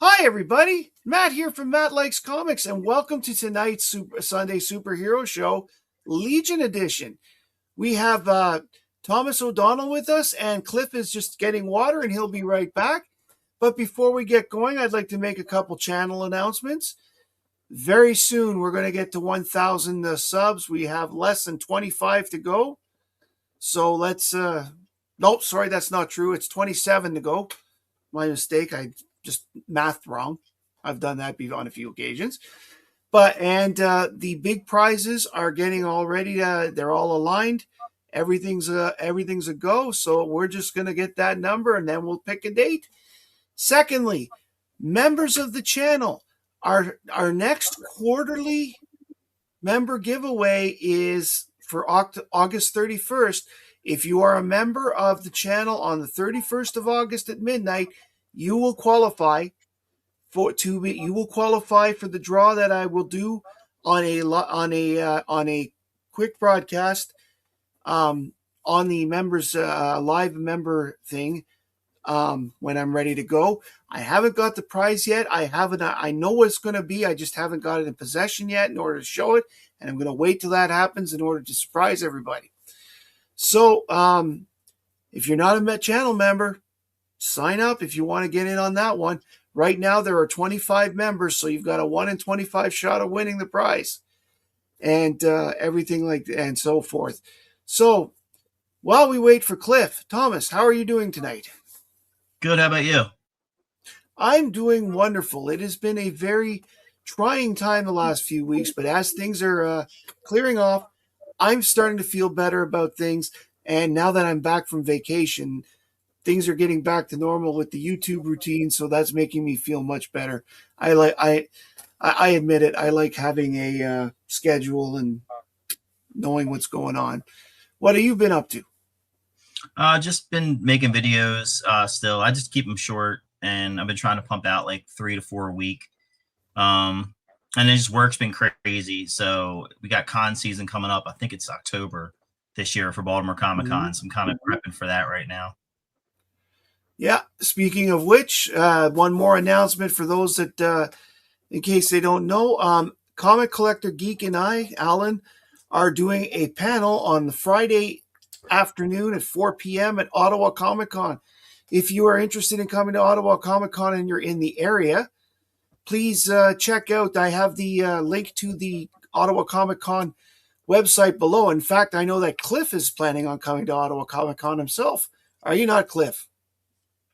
Hi, everybody. Matt here from Matt Likes Comics, and welcome to tonight's Sunday Superhero Show, Legion Edition. We have Thomas O'Donnell with us, and Cliff is just getting water, and he'll be right back. But before we get going, I'd like to make a couple channel announcements. Very soon, we're going to get to 1,000 subs. We have less than 25 to go. So let's... Nope, sorry, that's not true. It's 27 to go. My mistake. I just mathed wrong. I've done that on a few occasions. The big prizes are getting already. They're all aligned. Everything's a go. So we're just gonna get that number and then we'll pick a date. Secondly, members of the channel, our next quarterly member giveaway is for August 31st. If you are a member of the channel on the 31st of August at midnight, you will qualify for the draw that I will do on a quick broadcast on the members live member thing when I'm ready to go. I haven't got the prize yet. I know what it's going to be. I just haven't got it in possession yet in order to show it, and I'm going to wait till that happens in order to surprise everybody. So if you're not a channel member, sign up if you want to get in on that one. Right now, there are 25 members, so you've got a 1 in 25 shot of winning the prize and everything and so forth. So while we wait for Cliff, Thomas, how are you doing tonight? Good. How about you? I'm doing wonderful. It has been a very trying time the last few weeks, but as things are clearing off, I'm starting to feel better about things. And now that I'm back from vacation, things are getting back to normal with the YouTube routine, so that's making me feel much better. I admit it. I like having a schedule and knowing what's going on. What have you been up to? Just been making videos still. I just keep them short, and I've been trying to pump out like 3 to 4 a week. And it just work's been crazy. So we got con season coming up. I think it's October this year for Baltimore Comic-Con. So I'm kind of prepping for that right now. Yeah. Speaking of which, one more announcement for those that, in case they don't know, Comic Collector Geek and I, Alan, are doing a panel on the Friday afternoon at 4 p.m. at Ottawa Comic Con. If you are interested in coming to Ottawa Comic Con and you're in the area, please check out. I have the link to the Ottawa Comic Con website below. In fact, I know that Cliff is planning on coming to Ottawa Comic Con himself. Are you not, Cliff?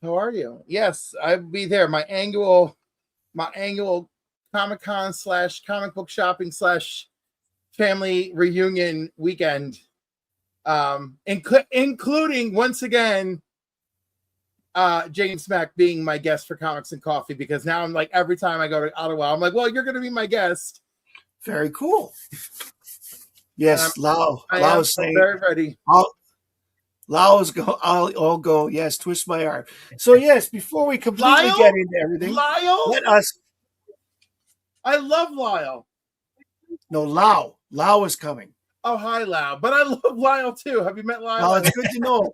How are you? Yes, I'll be there. My annual Comic-Con / comic book shopping / family reunion weekend, including once again James Mack being my guest for Comics and Coffee, because now I'm like, every time I go to Ottawa, I'm like, well, you're going to be my guest. Very cool. Yes, Lau is saying very ready. Lau's go. I'll go. Yes, twist my arm. So yes, before we completely get into everything, let us. I love Lyle. No, Lau. Lau is coming. Oh, hi, Lau. But I love Lyle too. Have you met Lyle? Well, it's good to know.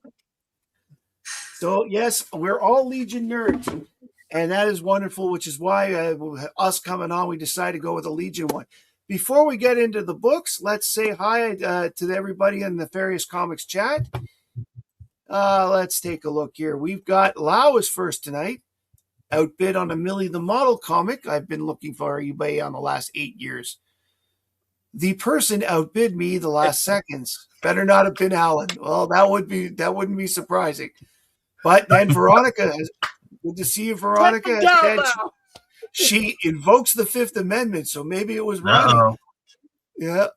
So yes, we're all Legion nerds, and that is wonderful. Which is why us coming on, we decided to go with a Legion one. Before we get into the books, let's say hi to everybody in the Nefarious Comics chat. Let's take a look here. We've got Lau is first tonight. Outbid on a Millie the Model comic I've been looking for eBay on the last 8 years. The person outbid me the last seconds. Better not have been Alan. Well, that wouldn't be surprising. But then Veronica, good to see you, Veronica. She invokes the Fifth Amendment, so maybe it was Ronnie. Yeah.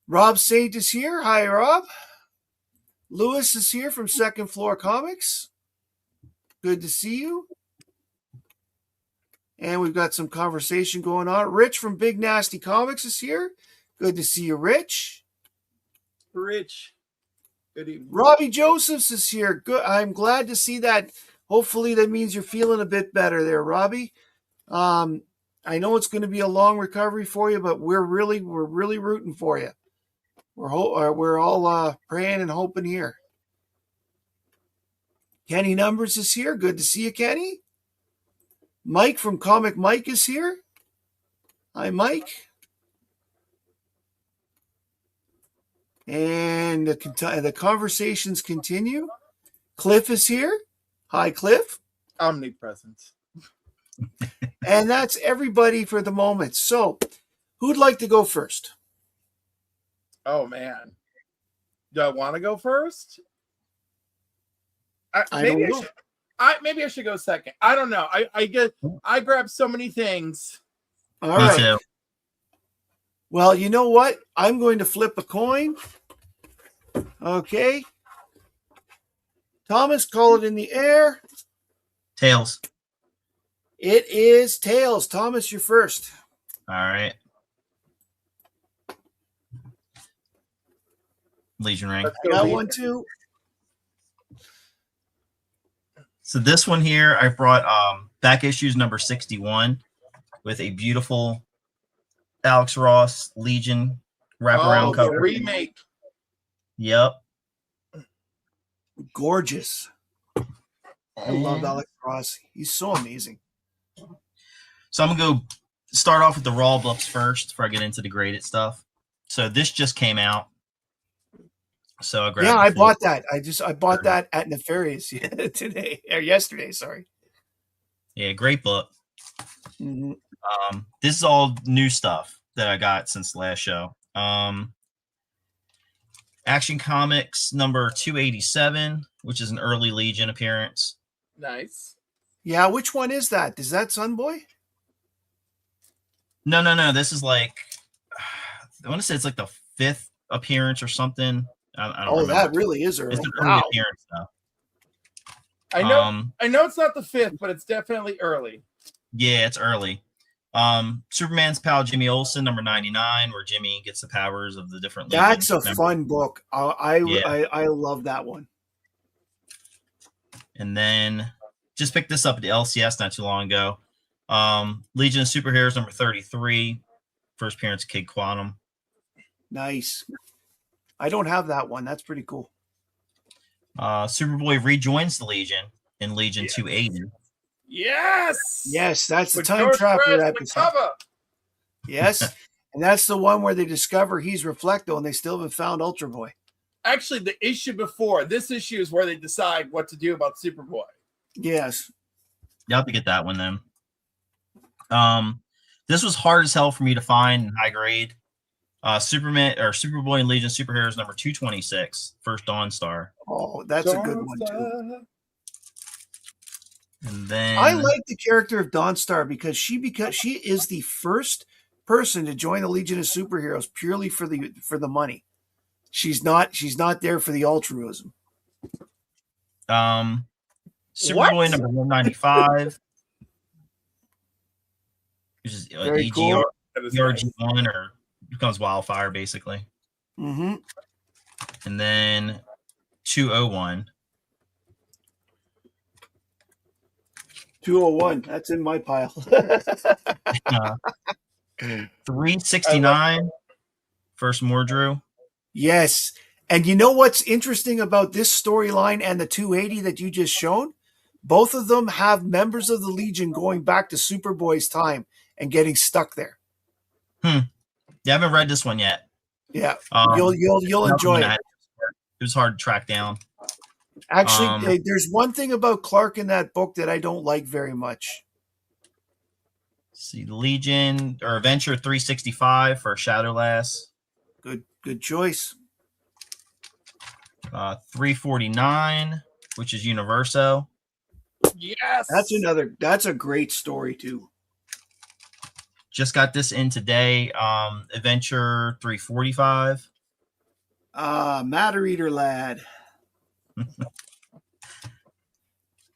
Rob Saint is here. Hi, Rob. Lewis is here from Second Floor Comics. Good to see you. And we've got some conversation going on. Rich from Big Nasty Comics is here. Good to see you, Rich. Rich. Good evening. Robbie Josephs is here. Good. I'm glad to see that. Hopefully that means you're feeling a bit better there, Robbie. I know it's going to be a long recovery for you, but we're really rooting for you. We're all praying and hoping here. Kenny Numbers is here. Good to see you, Kenny. Mike from Comic Mike is here. Hi, Mike. And the conversations continue. Cliff is here. Hi, Cliff. Omnipresent. And that's everybody for the moment. So, who'd like to go first? Oh man, do I want to go first? Maybe I should go second. I don't know. I grab so many things. All right. Well, you know what? I'm going to flip a coin. Okay. Thomas, call it in the air. Tails. It is tails. Thomas, you're first. All right. Legion ring. I got one too. So this one here, I brought back issues number 61 with a beautiful Alex Ross Legion wraparound cover. The remake. Yep. Gorgeous. I love Alex Ross. He's so amazing. So I'm going to go start off with the raw books first before I get into the graded stuff. So this just came out. So I grabbed I bought that. I bought that at Nefarious today or yesterday. Sorry. Yeah, great book. Mm-hmm. This is all new stuff that I got since the last show. Action Comics number 287, which is an early Legion appearance. Nice. Yeah, which one is that? Is that Sunboy? No. This is like, I want to say it's like the 5th appearance or something. I don't remember. That really is early. It's an early appearance, though. I know it's not the 5th, but it's definitely early. Yeah, it's early. Superman's pal Jimmy Olsen, number 99, where Jimmy gets the powers of the different Legion That's a members. fun book. I love that one. And then just picked this up at the LCS not too long ago. Legion of Superheroes number 33, first appearance of Kid Quantum. Nice. I don't have that one. That's pretty cool. Superboy rejoins the Legion in Legion 280. Yes, that's the time traveler episode. Yes, and that's the one where they discover he's Reflecto and they still haven't found Ultra Boy. Actually, the issue before this issue is where they decide what to do about Superboy. Yes. You have to get that one then. This was hard as hell for me to find in high grade. Superboy and Legion Superheroes number 226, first Dawn Star. Oh, that's a good one too. And then I like the character of Dawnstar because she is the first person to join the Legion of Superheroes purely for the money. She's not there for the altruism. Superboy number 195, which is Very cool. ERG1 or becomes Wildfire basically. Mm-hmm. And then 201. 201. That's in my pile. 369. First Mordrew. Yes. And you know what's interesting about this storyline and the 280 that you just shown? Both of them have members of the Legion going back to Superboy's time and getting stuck there. Yeah, I haven't read this one yet. Yeah. You'll enjoy it. It was hard to track down. Actually, there's one thing about Clark in that book that I don't like very much. See, Legion or Adventure 365 for Shadowlass. Good choice. 349, which is Universo. Yes. That's a great story too. Just got this in today. Adventure 345. Matter Eater lad.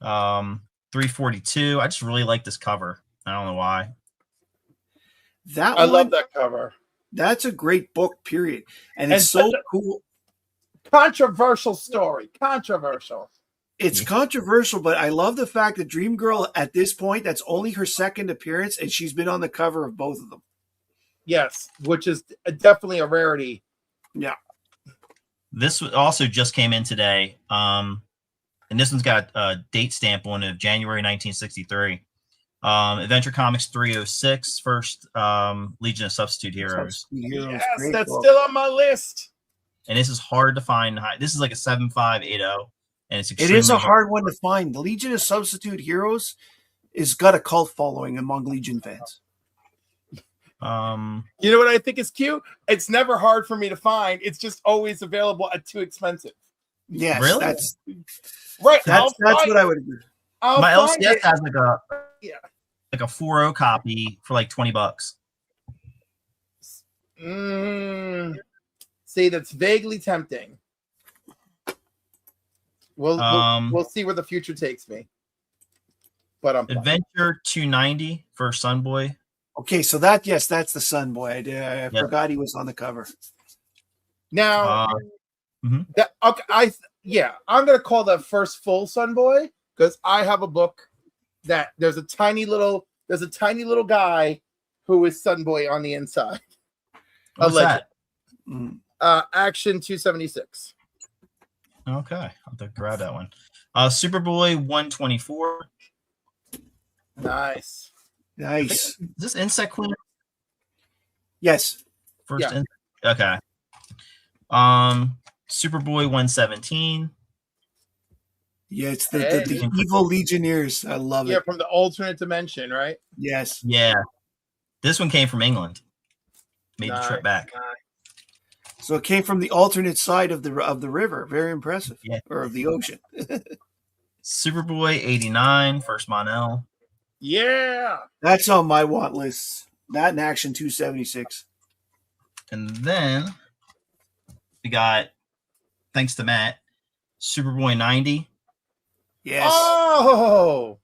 342. I just really like this cover. I don't know why. I love that cover. That's a great book, period. And it's so cool. Controversial story. Controversial. It's controversial, but I love the fact that Dream Girl at this point, that's only her second appearance, and she's been on the cover of both of them. Yes, which is definitely a rarity. Yeah. This also just came in today. And this one's got a date stamp on it of January 1963. Adventure Comics 306, first Legion of Substitute Heroes. Heroes, Yes, great that's book. still on my list. And this is hard to find. This is like a 7580, and it's It extremely is a hard one to find. The Legion of Substitute Heroes has got a cult following among Legion fans. You know what I think is cute? It's never hard for me to find. It's just always available at too expensive. Yes, Really? that's That's what I would agree. My LCS has Yeah. like a 4.0 copy for like $20. See, that's vaguely tempting. We'll see where the future takes me. But Adventure 290 for Sunboy. Okay, so that's the Sun Boy. I forgot he was on the cover. Now, I'm gonna call that first full Sun Boy because I have a book that there's a tiny little guy who is Sun Boy on the inside. What's that? Action 276. Okay, I'll have to grab that one. Superboy 124. Nice. Nice. Is this Insect Queen? Yes. First. Yeah. Okay. Superboy 117. Yeah, it's the evil Legionnaires. I love it. Yeah, from the alternate dimension, right? Yes. Yeah. This one came from England. Made the trip back. So it came from the alternate side of the river. Very impressive. Yeah. Or of the ocean. Superboy 89, first Monel. Yeah. That's on my want list. That in Action 276. And then we got, thanks to Matt, Superboy 90. Yes. Oh.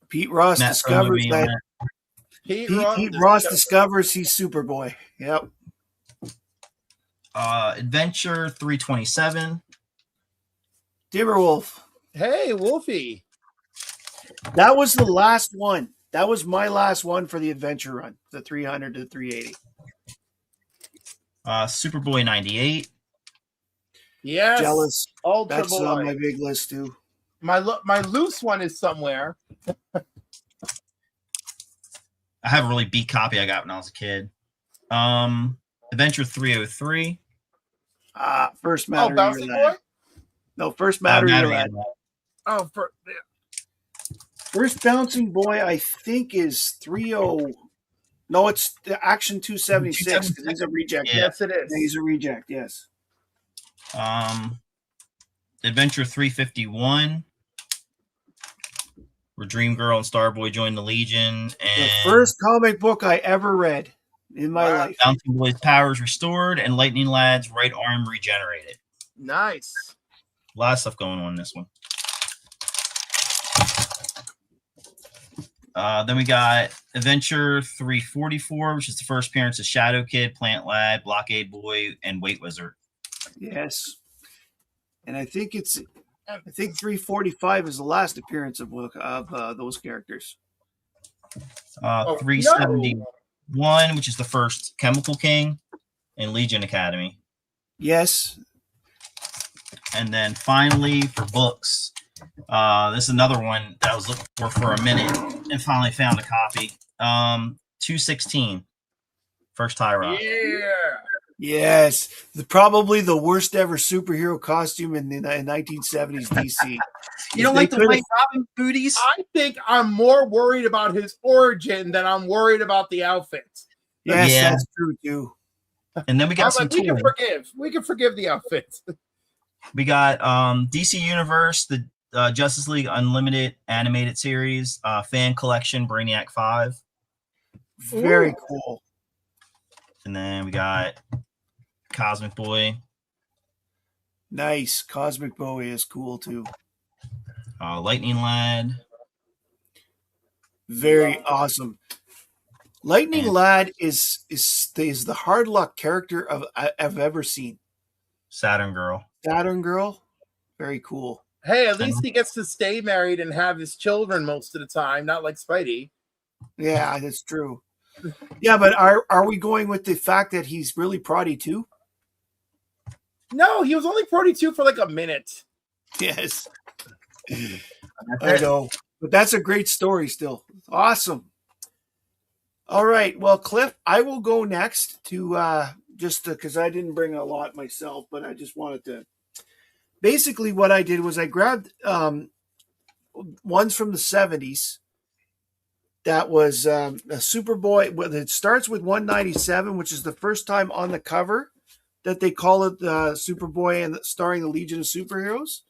Pete Ross Matt discovers that. Pete Ross discovers he's Superboy. Yep. Adventure 327. Timberwolf. Hey, Wolfie. That was the last one. That was my last one for the adventure run, the 300 to 380. Superboy 98. Yes. Jealous. Ultra That's Boy. on my big list too. My loose one is somewhere. I have a really beat copy I got when I was a kid. Adventure 303. First Matter. Bouncing Boy? No, First Matter. Oh, First Bouncing Boy, I think is 30. No, it's the Action 276 because he's a reject. Yeah. Yes, it is. Yeah, he's a reject. Yes. Adventure 351. Where Dream Girl and Starboy join the Legion. And The first comic book I ever read in my life. Bouncing Boy's powers restored and Lightning Lad's right arm regenerated. Nice. A lot of stuff going on in this one. Then we got Adventure 344, which is the first appearance of Shadow Kid, Plant Lad, Blockade Boy, and Weight Wizard. Yes. And I think 345 is the last appearance of those characters. 371, which is the first Chemical King and Legion Academy. Yes. And then finally for books, this is another one that I was looking for a minute and finally found a copy. 216, first Tie Rock. Yeah. Yes. Probably the worst ever superhero costume in 1970s DC. You don't like the White Robin booties? I think I'm more worried about his origin than I'm worried about the outfits. Yes, that's true too. And then we got some we can forgive the outfits. We got DC Universe, the Justice League Unlimited animated series, fan collection, Brainiac 5. Very cool. And then we got Cosmic Boy. Nice. Cosmic Boy is cool too. Lightning Lad. Very awesome. Lightning Lad is the hard luck character I've ever seen. Saturn Girl. Saturn Girl. Very cool. Hey, at least he gets to stay married and have his children most of the time, not like Spidey. Yeah, that's true. Yeah, but are we going with the fact that he's really proddy too? No, he was only 42 for like a minute. Yes. I know. But that's a great story still. Awesome. All right. Well, Cliff, I will go next to just because I didn't bring a lot myself, but I just wanted to. Basically, what I did was I grabbed ones from the 70s that was a Superboy. Well, it starts with 197, which is the first time on the cover that they call it Superboy and starring the Legion of Superheroes.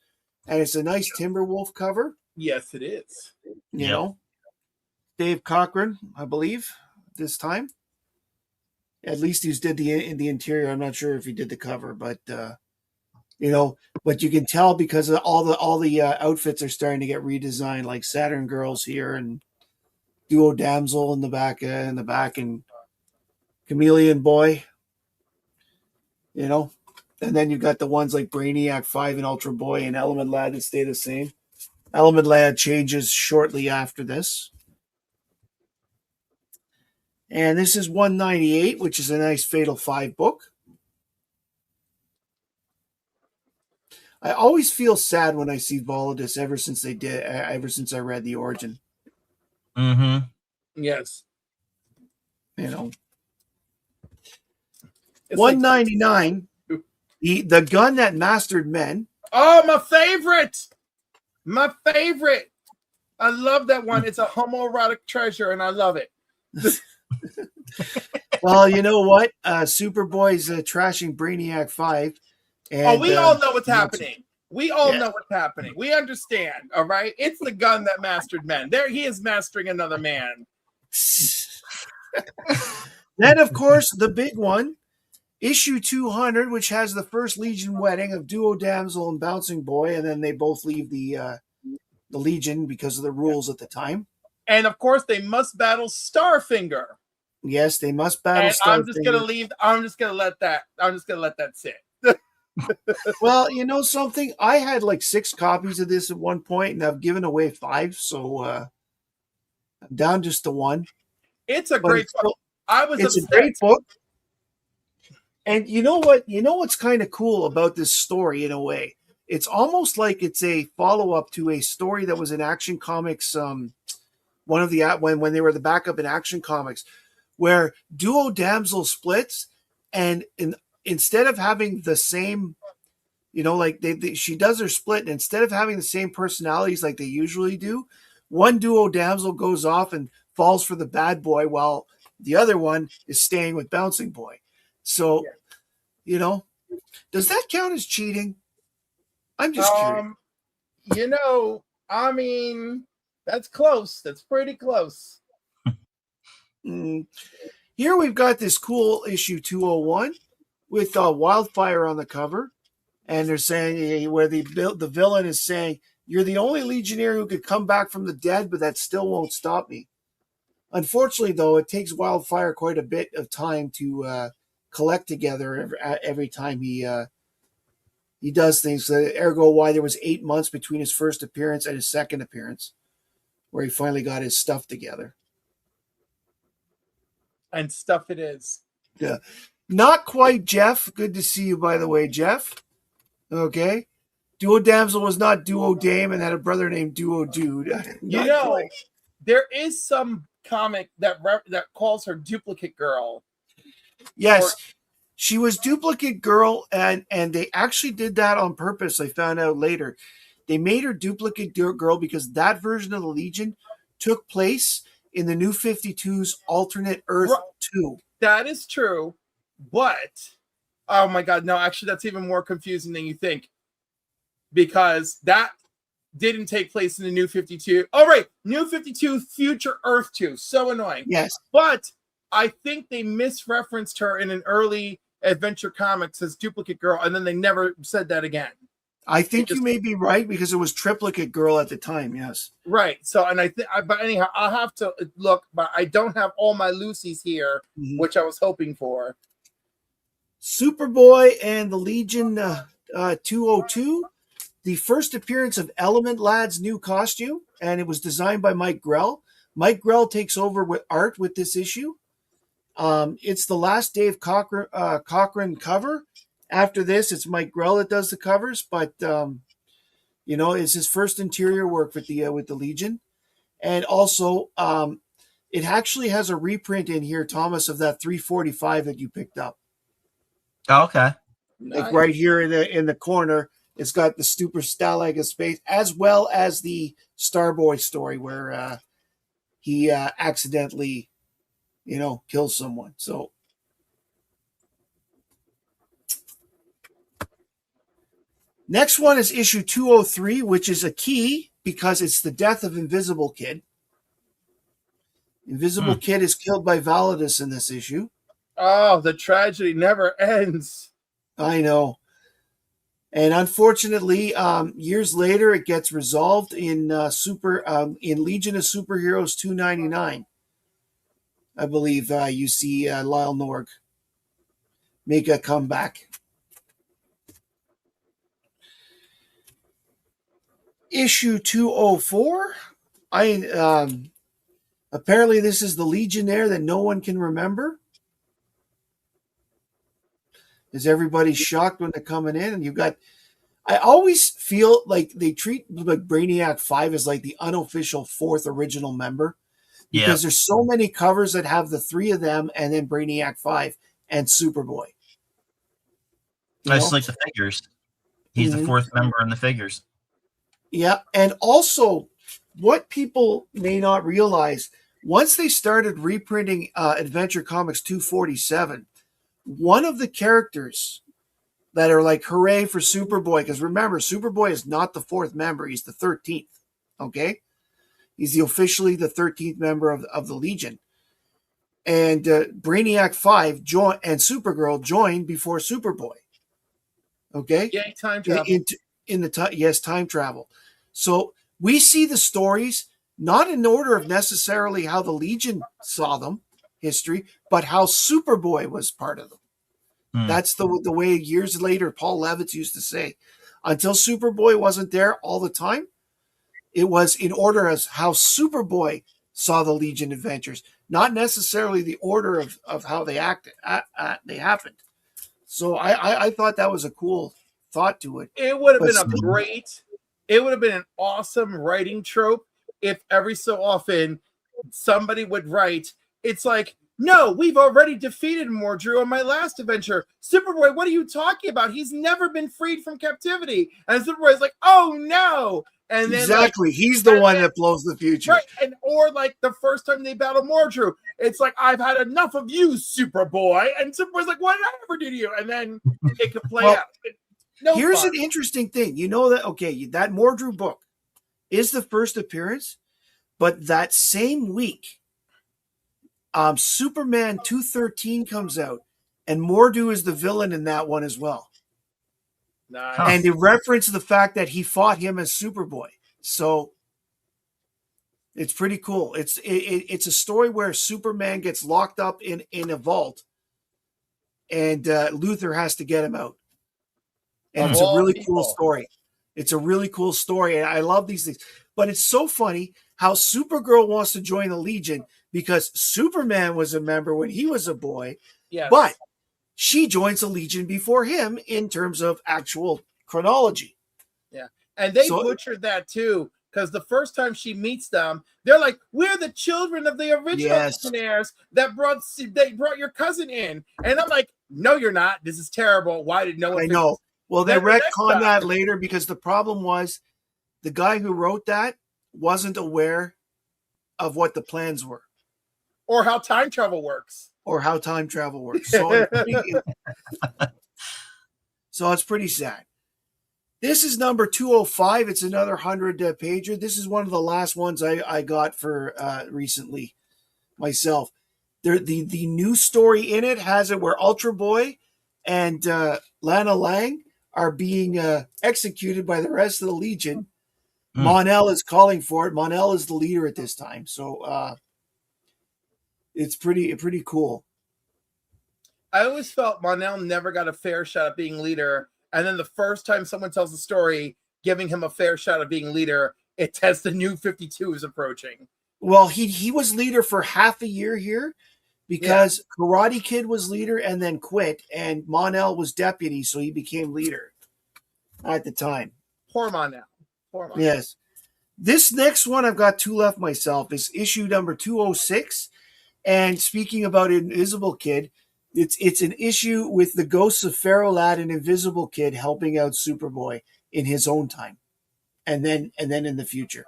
And it's a nice Timberwolf cover. Yes, it is. You know, Dave Cochran, I believe, this time. At least he did in the interior. I'm not sure if he did the cover, but you know, but you can tell because of all the outfits are starting to get redesigned, like Saturn Girls here and Duo Damsel in the back, and Chameleon Boy. You know, and then you got the ones like Brainiac 5 and Ultra Boy and Element Lad that stay the same. Element Lad changes shortly after this. And this is 198, which is a nice Fatal 5 book. I always feel sad when I see Volodus ever since I read the origin. Mm-hmm. Yes. You know. It's 199, like, the gun that mastered men. Oh, my favorite. My favorite. I love that one. It's a homoerotic treasure, and I love it. Well, you know what? Superboy's trashing Brainiac 5. And, we all know what's happening. We all know what's happening. We understand, all right? It's the gun that mastered men. There he is mastering another man. Then, of course, the big one, issue 200, which has the first Legion wedding of Duo Damsel and Bouncing Boy, and then they both leave the Legion because of the rules at the time. And, of course, they must battle Starfinger. Yes, they must battle and Starfinger. I'm just gonna let that sit. Well, you know something? I had like 6 copies of this at one point, and I've given away 5, so I'm down just to 1. It's a great book. It's a great book. And you know what? You know what's kind of cool about this story in a way? It's almost like it's a follow-up to a story that was in Action Comics, one of the when they were the backup in Action Comics, where Duo Damsel splits, and instead of having the same, you know, like she does her split, and instead of having the same personalities like they usually do, one Duo Damsel goes off and falls for the bad boy while the other one is staying with Bouncing Boy. So, you know, does that count as cheating? I'm just curious. You know, I mean, that's close. That's pretty close. Here we've got this cool issue 201 with Wildfire on the cover, and they're saying where the villain is saying, "You're the only Legionnaire who could come back from the dead, but that still won't stop me." Unfortunately, though, it takes Wildfire quite a bit of time to collect together every time he does things. Ergo, why there was 8 months between his first appearance and his second appearance, where he finally got his stuff together. And stuff it is. Yeah. Not quite Jeff. Good to see you, by the way, Jeff. Okay. Duo Damsel was not Duo Dame and had a brother named Duo Dude. You know, there is some comic that calls her Duplicate Girl. Yes. She was Duplicate Girl, and they actually did that on purpose. I found out later. They made her Duplicate Girl because that version of the Legion took place in the New 52's alternate Earth 2. That is true, but oh my God, no, actually that's even more confusing than you think, because that didn't take place in the New 52. Oh, right, New 52 Future Earth 2. So annoying. Yes. But I think they misreferenced her in an early Adventure Comics as Duplicate Girl, and then they never said that again. I think you may be right because it was Triplicate Girl at the time. Yes. Right. So, and but anyhow, I'll have to look, but I don't have all my Lucy's here, which I was hoping for. Superboy and the Legion 202, the first appearance of Element Lad's new costume, and it was designed by Mike Grell. Mike Grell takes over with art with this issue. It's the last Dave Cochran cover. After this, it's Mike Grell that does the covers, but you know, it's his first interior work with the Legion. And also, it actually has a reprint in here, Thomas, of that 345 that you picked up. Oh, okay. Like right here in the corner, it's got the Super Stalag of Space, as well as the Starboy story where he accidentally, kills someone. So next one is issue 203, which is a key because it's the death of Invisible Kid. Invisible Kid is killed by Validus in this issue. Oh, the tragedy never ends. I know. And unfortunately, years later, it gets resolved in in Legion of Superheroes 299. I believe you see Lyle Norg make a comeback. Issue 204. Apparently this is the Legionnaire that no one can remember. Is everybody shocked when they're coming in? And I always feel like they treat like Brainiac 5 as like the unofficial fourth original member. Because there's so many covers that have the three of them and then Brainiac 5 and Superboy. I just like the figures. He's the fourth member in the figures. Yeah, and also what people may not realize, once they started reprinting Adventure Comics 247, one of the characters that are like, hooray for Superboy, because remember, Superboy is not the fourth member, he's the 13th, okay? He's officially the 13th member of the Legion. And Brainiac 5 and Supergirl joined before Superboy. Okay? Yeah, time travel. Yes, time travel. So we see the stories not in order of necessarily how the Legion saw them, history, but how Superboy was part of them. That's the way years later Paul Levitz used to say. Until Superboy wasn't there all the time, it was in order as how Superboy saw the Legion adventures, not necessarily the order of how they acted. They happened. So I thought that was a cool thought to it. It would have it would have been an awesome writing trope if every so often somebody would write, it's like, no, we've already defeated Mordru on my last adventure. Superboy, what are you talking about? He's never been freed from captivity. And Superboy's like, oh no. And then exactly, he's the one that blows the future. Right, or like the first time they battle Mordru, it's like, I've had enough of you, Superboy. And Superboy's like, whatever did you? And then it could play out. Here's an interesting thing. You know that, that Mordru book is the first appearance, but that same week, Superman 213 comes out, and Mordru is the villain in that one as well. Nice. And they reference the fact that he fought him as Superboy. So it's pretty cool. It's a story where Superman gets locked up in a vault, and Luthor has to get him out. And it's a really cool story. It's a really cool story, and I love these things. But it's so funny how Supergirl wants to join the Legion because Superman was a member when he was a boy. Yes. But she joins the Legion before him in terms of actual chronology. Yeah. And they butchered that too, because the first time she meets them, they're like, we're the children of the original Legionnaires that brought your cousin in. And I'm like, no, you're not. This is terrible. Why did no one? I know. Well, they retconned that later because the problem was the guy who wrote that wasn't aware of what the plans were. Or how time travel works. So it's pretty sad. This is number 205. It's another 100-pager. This is one of the last ones I got for recently myself. The new story in it has it where Ultra Boy and Lana Lang are being executed by the rest of the Legion. Mon-El is calling for it. Mon-El is the leader at this time. So it's pretty cool. I always felt Mon-El never got a fair shot at being leader. And then the first time someone tells the story, giving him a fair shot at being leader, it says the new 52 is approaching. Well, he was leader for half a year here because Karate Kid was leader and then quit, and Mon-El was deputy, so he became leader at the time. Poor Mon-El. Yes. This next one, I've got two left myself, is issue number 206. And speaking about Invisible Kid, it's an issue with the ghosts of Pharaoh Lad and Invisible Kid helping out Superboy in his own time, and then in the future.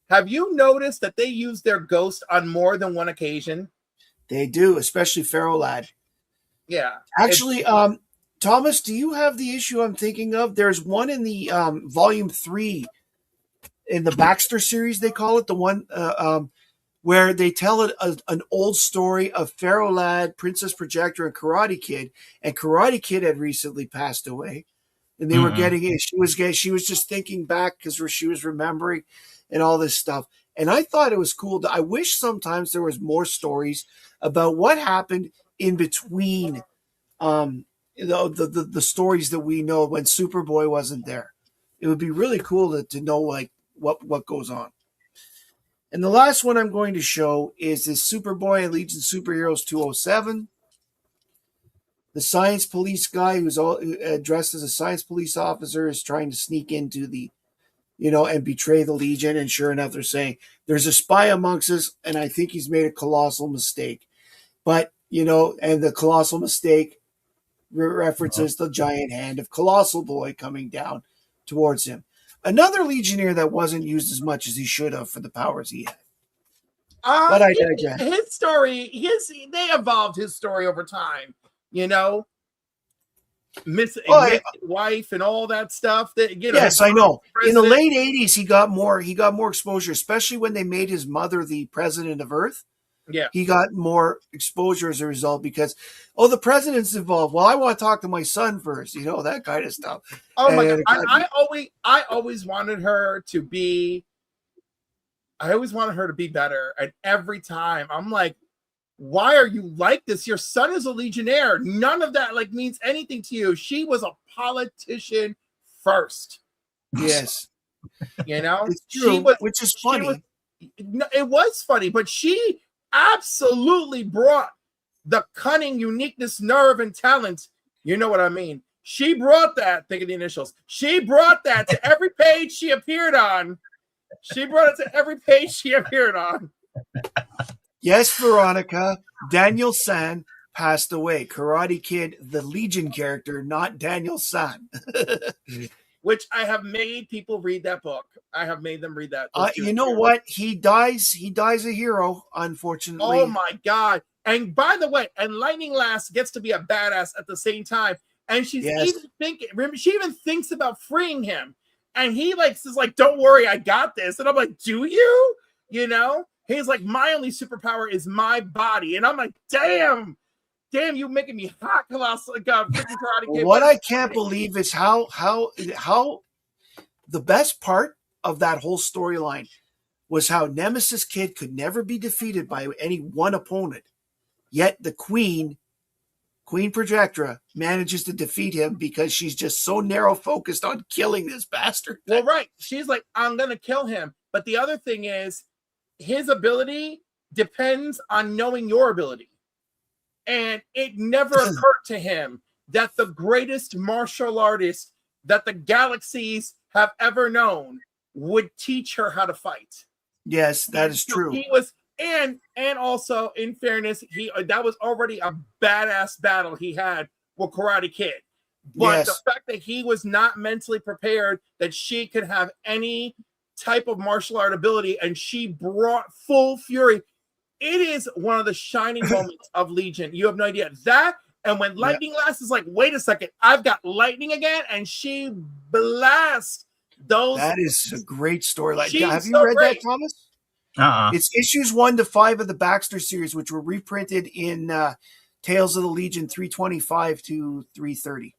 Have you noticed that they use their ghost on more than one occasion? They do, especially Pharaoh Lad. Yeah. Actually, Thomas, do you have the issue I'm thinking of? There's one in the volume 3 in the Baxter series, they call it, the one where they tell an old story of Pharaoh Lad, Princess Projector, and Karate Kid. And Karate Kid had recently passed away, and they were getting it. She was just thinking back because she was remembering and all this stuff. And I thought it was cool. I wish sometimes there was more stories about what happened in between the stories that we know when Superboy wasn't there. It would be really cool to know like what goes on. And the last one I'm going to show is this Superboy and Legion Superheroes 207. The science police guy who's all dressed as a science police officer is trying to sneak into the, and betray the Legion. And sure enough, they're saying there's a spy amongst us, and I think he's made a colossal mistake. But, and the colossal mistake references the giant hand of Colossal Boy coming down towards him. Another Legionnaire that wasn't used as much as he should have for the powers he had. But I digress. His story, they evolved his story over time, Miss wife and all that stuff. Yes, I know. In the late 80s, he got more exposure, especially when they made his mother the president of Earth. Yeah. He got more exposure as a result because, the president's involved. Well, I want to talk to my son first, that kind of stuff. Oh my God. I always wanted her to be better. And every time I'm like, why are you like this? Your son is a Legionnaire. None of that means anything to you. She was a politician first. Yes. It's true, which is funny. It was funny, but she absolutely brought the cunning, uniqueness, nerve, and talent. You know what I mean? She brought that. Think of the initials. She brought that to every page she appeared on. Yes, Veronica. Daniel San passed away. Karate Kid, the Legion character, not Daniel San. Which I have made people read that book. I have made them read that. You know what? He dies a hero, unfortunately. Oh my God. And by the way, and Lightning Lass gets to be a badass at the same time. And she's even thinking, remember, she even thinks about freeing him. And he says don't worry, I got this. And I'm like, do you? He's like, my only superpower is my body. And I'm like, damn, you making me hot, Colossal freaking Karate Kid. What I can't believe is how the best part of that whole storyline was how Nemesis Kid could never be defeated by any one opponent. Yet the Queen Projectra, manages to defeat him because she's just so narrow focused on killing this bastard. Well, right. She's like, I'm going to kill him. But the other thing is, his ability depends on knowing your ability. And it never occurred to him that the greatest martial artist that the galaxies have ever known would teach her how to fight. Yes, that is true. He was, and also, in fairness, that was already a badass battle he had with Karate Kid. But the fact that he was not mentally prepared that she could have any type of martial art ability, and she brought full fury. It is one of the shining moments of Legion. You have no idea. That, and when Lightning Lass is like, wait a second, I've got lightning again, and she blasts those. That is a great story. Have you read that, Thomas? It's issues 1 to 5 of the Baxter series, which were reprinted in Tales of the Legion 325 to 330.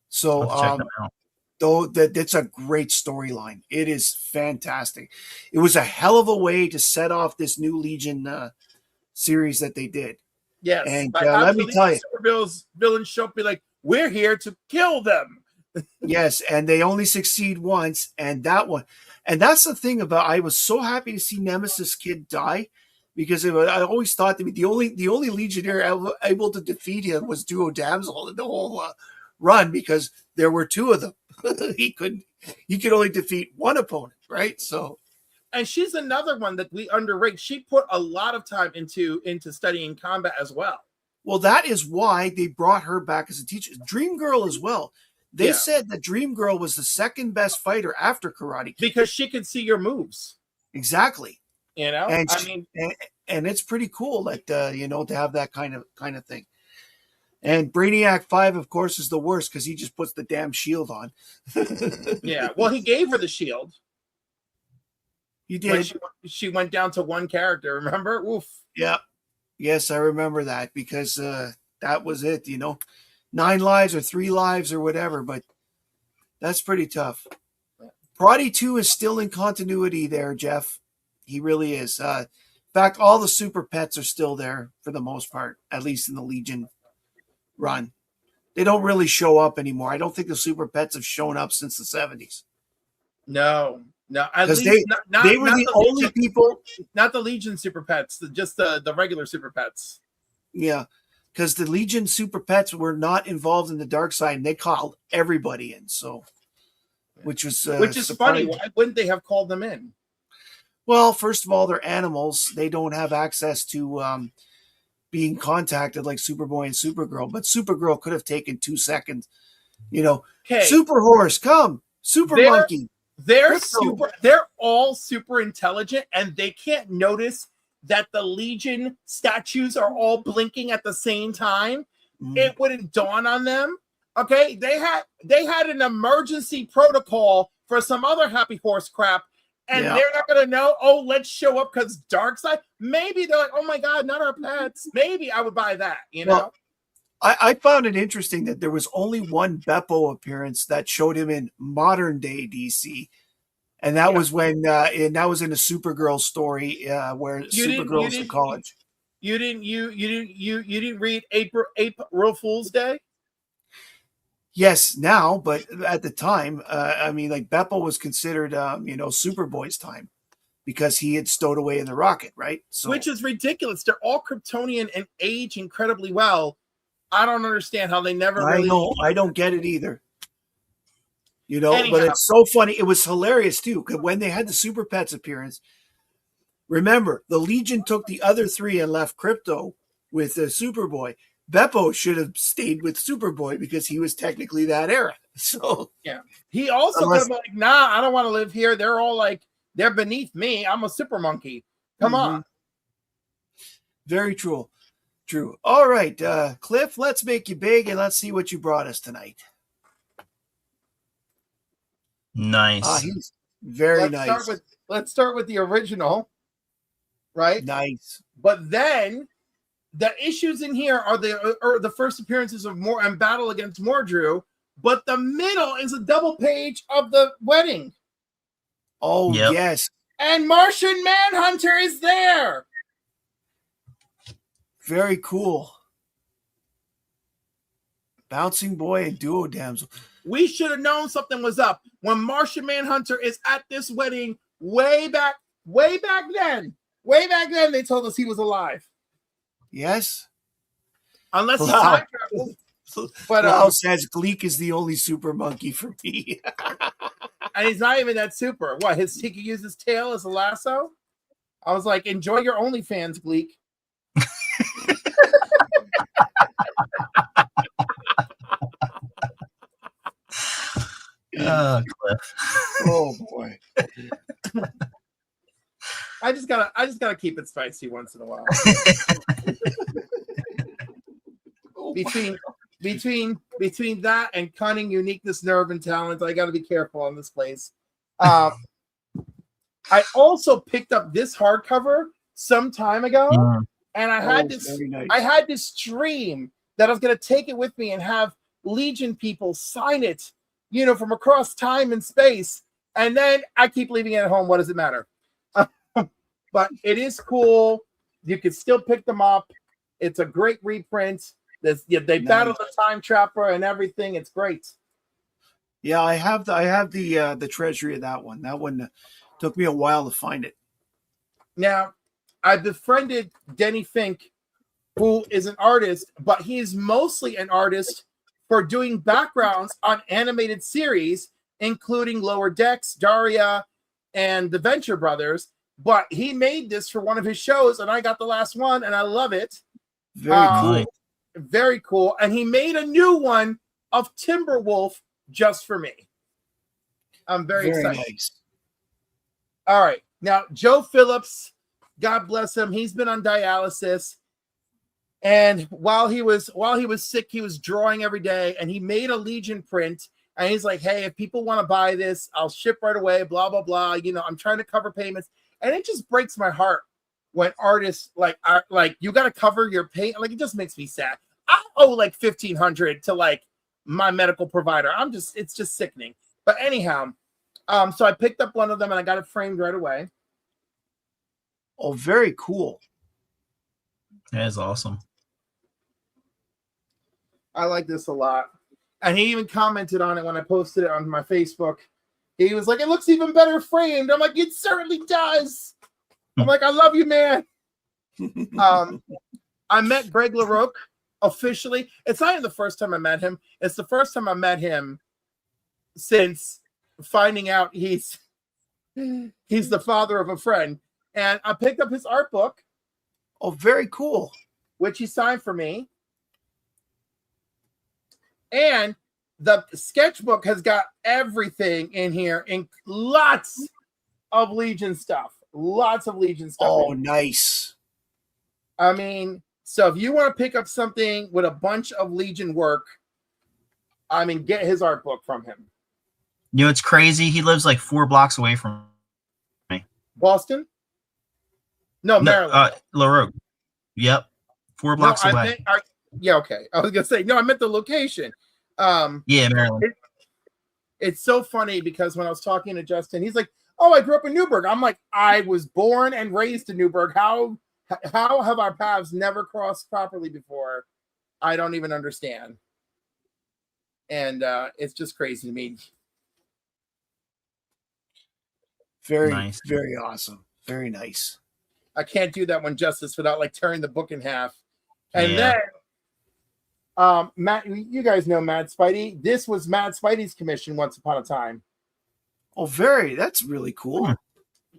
So, check them out. That's a great storyline. It is fantastic. It was a hell of a way to set off this new Legion series that they did. Yes, and let me tell you, villains show up, be like, "We're here to kill them." Yes, and they only succeed once, and that's the thing about. I was so happy to see Nemesis Kid die, because I always thought the only Legionnaire able to defeat him was Duo Damsel in the whole run, because there were two of them. He couldn't. you can only defeat one opponent, right? So, and she's another one that we underrate. She put a lot of time into studying combat as well. Well, that is why they brought her back as a teacher. Dream Girl as well. They said that Dream Girl was the second best fighter after Karate Kid. Because she could see your moves. Exactly. You know, and and it's pretty cool that to have that kind of thing. And Brainiac 5, of course, is the worst because he just puts the damn shield on. Yeah, well, he gave her the shield. He did. She went down to one character. Remember? Oof. Yeah. Yes, I remember that because that was it. 9 lives or 3 lives or whatever, but that's pretty tough. Karate 2 is still in continuity there, Jeff. He really is. In fact, all the super pets are still there for the most part, at least in the Legion run. They don't really show up anymore. I don't think the super pets have shown up since the 70s. No. At least they were the only Legion, people. Not the Legion super pets, just the regular super pets. Yeah. Because the Legion super pets were not involved in the dark side, and they called everybody in. So, which is funny. Why wouldn't they have called them in? Well, first of all, they're animals. They don't have access to being contacted like Superboy and Supergirl. But Supergirl could have taken 2 seconds. Super Horse, come. Super Monkey. They're all super intelligent, and they can't notice that the Legion statues are all blinking at the same time. It wouldn't dawn on them. Okay, they had an emergency protocol for some other Happy Horse crap, and they're not gonna know. Oh, let's show up because Darkseid. Maybe they're like, oh my god, not our pets. Maybe I would buy that. Well, I found it interesting that there was only one Beppo appearance that showed him in modern day DC. And that was when, and that was in a Supergirl story where Supergirl was in college. You didn't read April Fool's Day? Yes, now, but at the time, Beppo was considered, Superboy's time because he had stowed away in the rocket, right? So, which is ridiculous. They're all Kryptonian and age incredibly well. I don't understand how they never. I don't get it either. But it's so funny. It was hilarious too, because when they had the Super Pets appearance, remember the Legion took the other 3 and left Crypto with Superboy. Beppo should have stayed with Superboy because he was technically that era. So he also could have been like, nah, I don't want to live here. They're all like, they're beneath me. I'm a super monkey. Come on. Very true. True. All right, Cliff, let's make you big and let's see what you brought us tonight. Nice. He's very nice. Let's start with the original, right? Nice. But then the issues in here are the first appearances of Mor and Battle against Mordru, but the middle is a double page of the wedding. Oh, yes. And Martian Manhunter is there. Very cool. Bouncing Boy and Duo Damsel. We should have known something was up when Martian Manhunter is at this wedding way back then. Way back then, they told us he was alive. Yes. Unless he's time travel. But says Gleek is the only super monkey for me. And he's not even that super. What? He could use his tail as a lasso? I was like, enjoy your OnlyFans, Gleek. Cliff. Oh boy. I just gotta keep it spicy once in a while. Between that and cunning, uniqueness, nerve, and talent, I gotta be careful on this place. I also picked up this hardcover some time ago, and I had this dream that I was gonna take it with me and have Legion people sign it, from across time and space. And then I keep leaving it at home. What does it matter? But it is cool. You can still pick them up. It's a great reprint. They battle the time trapper and everything. It's great. Yeah, I have the treasury of that one. That one took me a while to find it. Now, I befriended Denny Fink, who is an artist, but he is mostly an artist for doing backgrounds on animated series. including Lower Decks, Daria, and the Venture Brothers. But he made this for one of his shows, and I got the last one, and I love it. Very cool. Very cool. And he made a new one of Timberwolf just for me. I'm very excited. Nice. All right. Now, Joe Phillips, God bless him. He's been on dialysis. And while he was sick, he was drawing every day, and he made a Legion print. And he's like, hey, if people want to buy this, I'll ship right away, blah, blah, blah. You know, I'm trying to cover payments. And it just breaks my heart when artists are like, you got to cover your pay. Like, it just makes me sad. I owe like $1,500 to like my medical provider. It's just sickening. But anyhow, so I picked up one of them and I got it framed right away. Oh, very cool. That is awesome. I like this a lot. And he even commented on it when I posted it on my Facebook. He was like, it looks even better framed. I'm like, it certainly does. I'm like, I love you, man. I met Greg LaRocque officially. It's not even the first time I met him. It's the first time I met him since finding out he's the father of a friend. And I picked up his art book. Oh, very cool. Which he signed for me. And the sketchbook has got everything in here, and lots of Legion stuff. Lots of Legion stuff. Oh, nice. I mean, so if you want to pick up something with a bunch of Legion work, I mean, get his art book from him. You know, it's crazy. He lives like 4 blocks away from me. Boston? No, Maryland. LaRocque. Yep. 4 blocks away. Yeah, okay. I was going to say, no, I meant the location. Yeah, Maryland. It's so funny because when I was talking to Justin, he's like, oh, I grew up in Newburgh. I'm like, I was born and raised in Newburgh. How have our paths never crossed properly before? I don't even understand. And it's just crazy to me. Very nice. Very awesome. Very nice. I can't do that one justice without like tearing the book in half. And then Matt, you guys know Matt Spidey. This was Matt Spidey's commission once upon a time. Oh, that's really cool.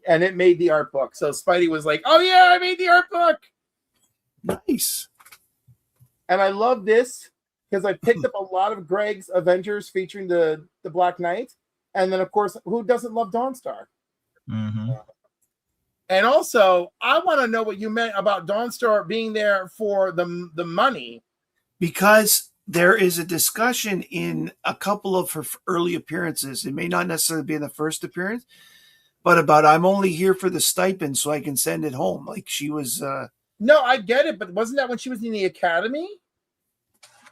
And it made the art book. So Spidey was like, oh yeah, I made the art book. Nice. And I love this because I picked up a lot of Greg's Avengers featuring the Black Knight. And then, of course, who doesn't love Dawnstar? Mm-hmm. And also, I want to know what you meant about Dawnstar being there for the money. Because there is a discussion in a couple of her early appearances. It may not necessarily be in the first appearance, but about I'm only here for the stipend so I can send it home. Like she was. No, I get it, but wasn't that when she was in the academy?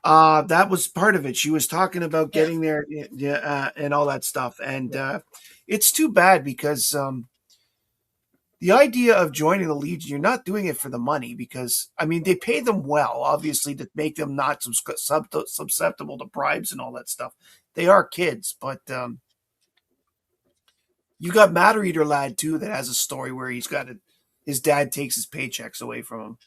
That was part of it. She was talking about getting there, and all that stuff. And it's too bad because the idea of joining the Legion, you're not doing it for the money because, I mean, they pay them well, obviously, to make them not susceptible to bribes and all that stuff. They are kids, but you got Matter Eater Lad, too, that has a story where his dad takes his paychecks away from him.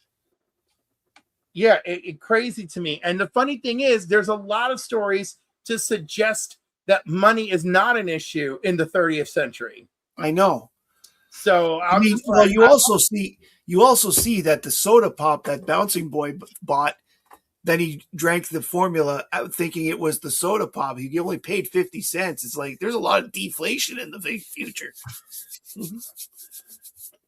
Yeah, it crazy to me. And the funny thing is, there's a lot of stories to suggest that money is not an issue in the 30th century. I know. So you also see that the soda pop that Bouncing Boy bought, then he drank the formula thinking it was the soda pop. He only paid 50 cents. It's like there's a lot of deflation in the future.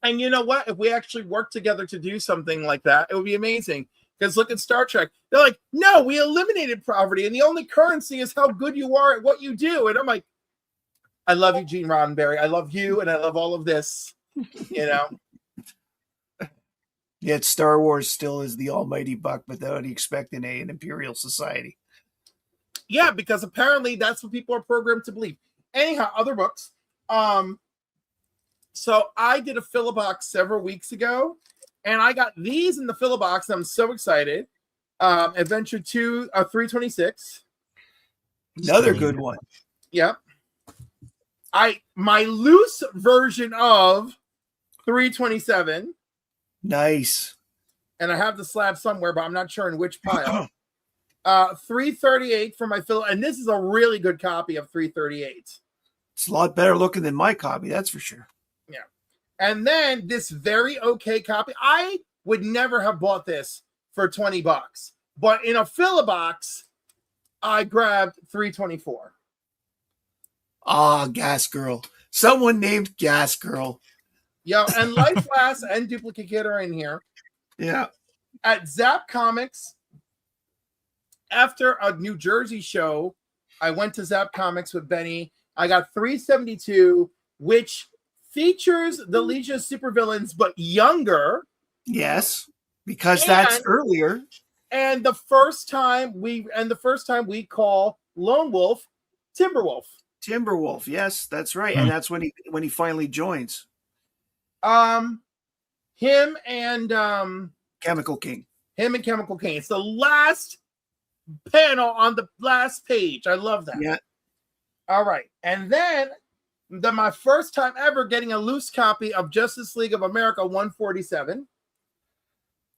And you know what? If we actually work together to do something like that, it would be amazing. Because look at Star Trek. They're like, no, we eliminated poverty, and the only currency is how good you are at what you do. And I'm like, I love you, Gene Roddenberry. I love you, and I love all of this. You know? Yet Star Wars still is the almighty buck without expecting an imperial society. Yeah, because apparently that's what people are programmed to believe. Anyhow, other books. So I did a fill box several weeks ago, and I got these in the fill box. I'm so excited. Adventure 2, 326. Another good one. Yep. My loose version of 327. Nice. And I have the slab somewhere, but I'm not sure in which pile. 338 for my Phil, and this is a really good copy of 338. It's a lot better looking than my copy, that's for sure. Yeah. And then this very okay copy. I would never have bought this for $20, but in a Philobox, I grabbed 324. Ah, Gas Girl. Someone named Gas Girl. Yeah, and Life Lasts and Duplicate Kid are in here. Yeah. At Zap Comics, after a New Jersey show, I went to Zap Comics with Benny. I got 372, which features the Legion of Supervillains, but younger. Yes, because that's earlier. And the first time we call Lone Wolf Timberwolf. Timberwolf, yes, that's right. And that's when he finally joins. Him and Chemical King. Him and Chemical King. It's the last panel on the last page. I love that. Yeah. All right. And then my first time ever getting a loose copy of Justice League of America 147.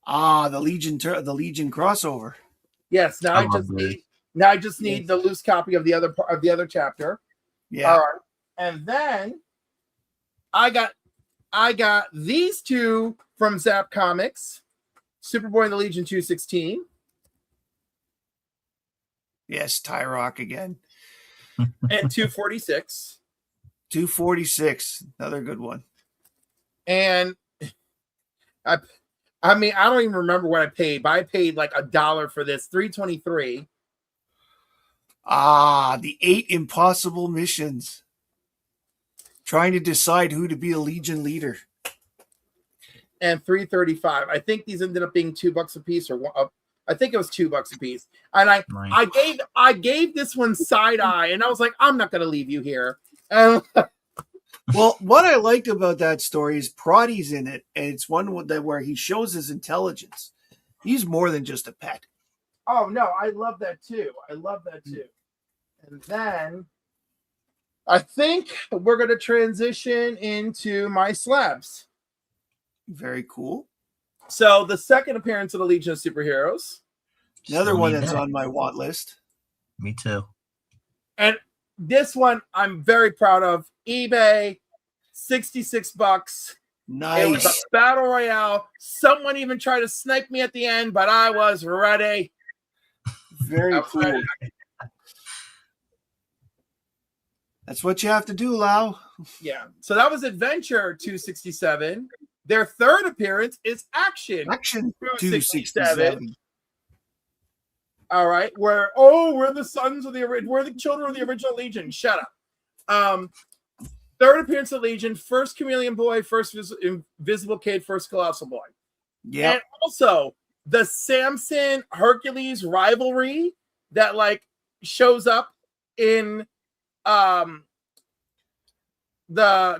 Ah, the Legion crossover. Yes. Now I just need the loose copy of the other chapter. Yeah. All right. And then I got these two from Zap Comics, Superboy and the Legion 216. Yes, Tyrock again. And 246. 246, another good one. And I mean, I don't even remember what I paid, but I paid like $1 for this, 323. Ah, the 8 impossible missions. Trying to decide who to be a Legion leader. And 335. I think these ended up being $2 a piece, or I think it was $2 a piece. And I gave this one side eye, and I was like, I'm not going to leave you here. Well, what I liked about that story is Proddy's in it, and it's one where he shows his intelligence. He's more than just a pet. Oh no, I love that too. And then I think we're going to transition into my slabs. Very cool. So the second appearance of the Legion of Superheroes. Another one that's on my want list. Me too. And this one I'm very proud of. eBay, $66. Nice. It was a battle royale. Someone even tried to snipe me at the end, but I was ready. Very cool. Ready. That's what you have to do, Lau. Yeah. So that was Adventure 267. Their third appearance is Action 267. All right. We're the sons of we're the children of the original Legion. Shut up. Third appearance of Legion, first Chameleon Boy, first Invisible Kid, first Colossal Boy. Yeah. And also the Samson Hercules rivalry that like shows up in the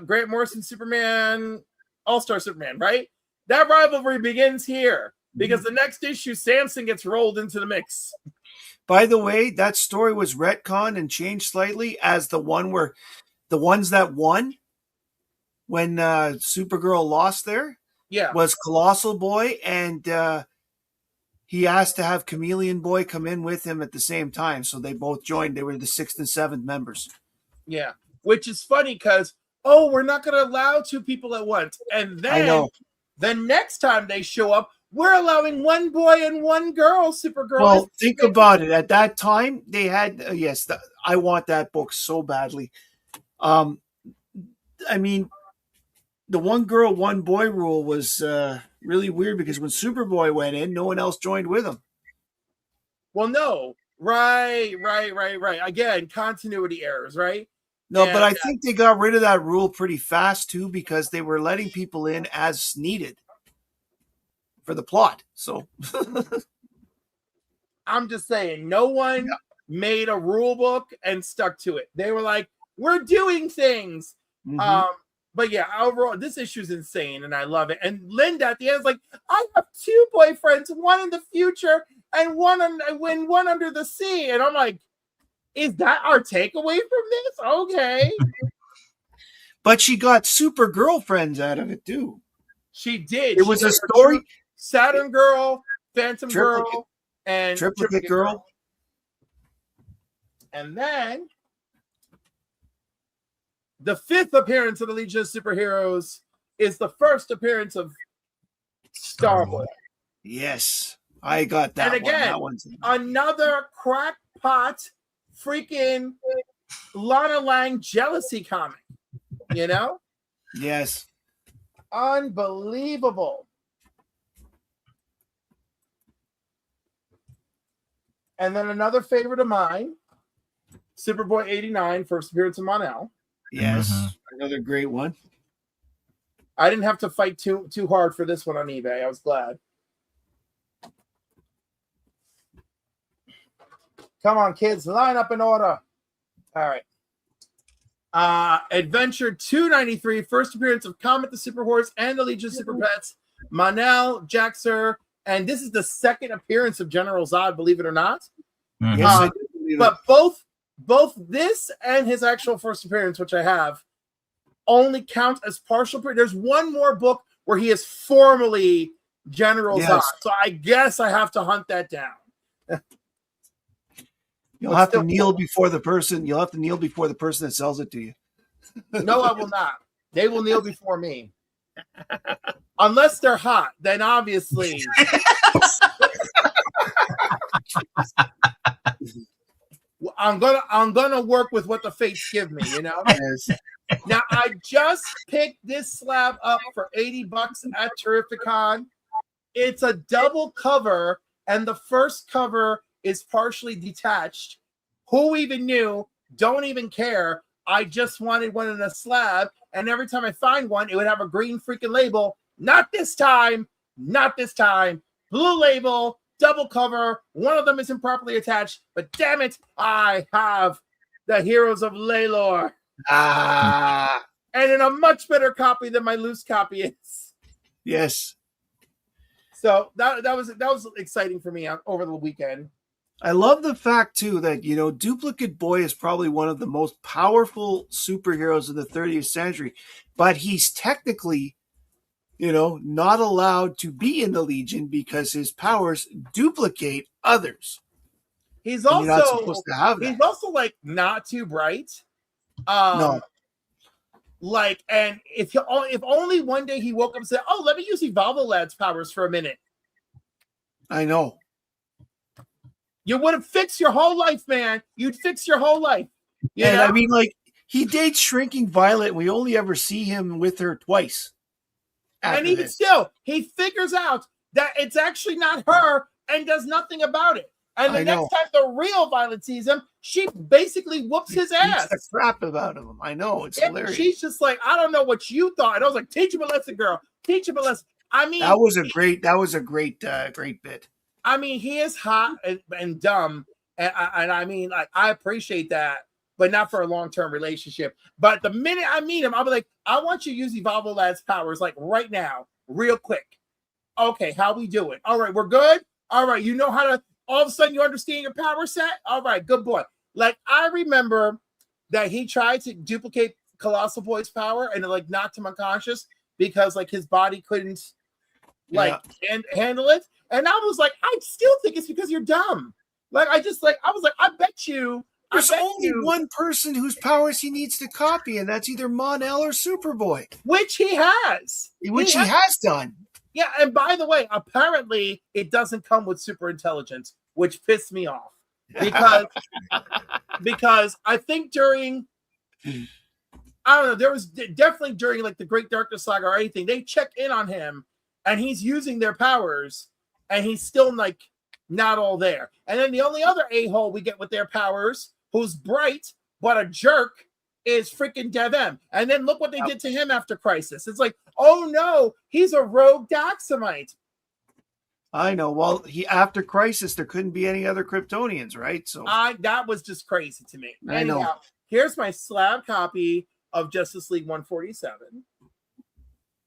Grant Morrison Superman, All-Star Superman, right? That rivalry begins here because the next issue, Samson gets rolled into the mix. By the way, that story was retconned and changed slightly as the one where the ones that won when Supergirl lost there was Colossal Boy, and he asked to have Chameleon Boy come in with him at the same time. So they both joined. They were the 6th and 7th members. Yeah, which is funny because, we're not going to allow 2 people at once. And then the next time they show up, we're allowing 1 boy and 1 girl, Supergirl. Well, think about it. At that time, they had, I want that book so badly. I mean, the 1 girl, 1 boy rule was really weird because when Superboy went in, no one else joined with him. Well, no. Right. Again, continuity errors, right? No, but I think they got rid of that rule pretty fast, too, because they were letting people in as needed for the plot. So I'm just saying, no one made a rule book and stuck to it. They were like, we're doing things. Mm-hmm. But yeah, overall, this issue is insane, and I love it. And Linda at the end is like, I have 2 boyfriends, one in the future and one under the sea. And I'm like, is that our takeaway from this? Okay. But she got super girlfriends out of it, too. She did. It was a story. Saturn Girl, Phantom Girl, and Triplicate Girl. And then the 5th appearance of the Legion of Superheroes is the first appearance of Starboy. Yes, I got that. And again, that one's another crackpot freaking Lana Lang jealousy comic. You know? Yes. Unbelievable. And then another favorite of mine, Superboy 89, first appearance of Mon-El. Yes, another great one. I didn't have to fight too hard for this one on eBay. I was glad. Come on, kids, line up in order. All right. Adventure 293, first appearance of Comet the Super Horse and the Legion of Super Pets, Mon-El, Jaxer, and this is the second appearance of General Zod, believe it or not. Yes, I do believe but both this and his actual first appearance, which I have, only count as partial. There's one more book where he is formally General Zod, so I guess I have to hunt that down. You'll have to kneel before the person. You'll have to kneel before the person that sells it to you. No, I will not. They will kneel before me. Unless they're hot, then obviously. I'm gonna work with what the fates give me, you know. Yes. Now I just picked this slab up for $80 at Terrificon. It's a double cover, and the first cover is partially detached. Who even knew? Don't even care. I just wanted one in a slab, and every time I find one, it would have a green freaking label. Not this time. Not this time. Blue label, double cover. One of them isn't properly attached, but damn it, I have the Heroes of Laylor. And in a much better copy than my loose copy is. Yes. So that was exciting for me over the weekend. I love the fact too that, you know, Duplicate Boy is probably one of the most powerful superheroes of the 30th century, but he's technically, you know, not allowed to be in the Legion because his powers duplicate others. He's also not supposed to have that. He's also like not too bright. No. Like, and if only one day he woke up and said, "Oh, let me use Evolvo Lad's powers for a minute." I know. You would have fixed your whole life, man. You'd fix your whole life. And I mean, like, he dates Shrinking Violet, and we only ever see him with her twice. And even still, he figures out that it's actually not her and does nothing about it. And the next time the real Violet sees him, she basically whoops his ass. The crap about him. I know. It's hilarious. She's just like, I don't know what you thought. And I was like, teach him a lesson, girl. Teach him a lesson. I mean, that was a great bit. I mean, he is hot and dumb. And I mean, like, I appreciate that, but not for a long-term relationship. But the minute I meet him, I'll be like, I want you to use Evolvo Lad's powers, like right now, real quick. Okay, how we doing? All right, we're good. All right, you know how to, all of a sudden you understand your power set? All right, good boy. Like, I remember that he tried to duplicate Colossal Boy's power and it, like, knocked him unconscious because, like, his body couldn't, like, handle it. And I was like, I still think it's because you're dumb. Like, I was like, I bet you. There's only one person whose powers he needs to copy, and that's either Mon-El or Superboy. Which he has. Which he has done. Yeah, and by the way, apparently it doesn't come with super intelligence, which pissed me off. Because I think during, I don't know, there was definitely during, like, the Great Darkness Saga or anything, they check in on him, and he's using their powers, and he's still, like, not all there. And then the only other a-hole we get with their powers, who's bright but a jerk, is freaking Dev M. And then look what they did to him after Crisis. It's like, oh no, he's a rogue Doxamite. I know. Well, after Crisis, there couldn't be any other Kryptonians, right? So that was just crazy to me. I know. Here's my slab copy of Justice League 147.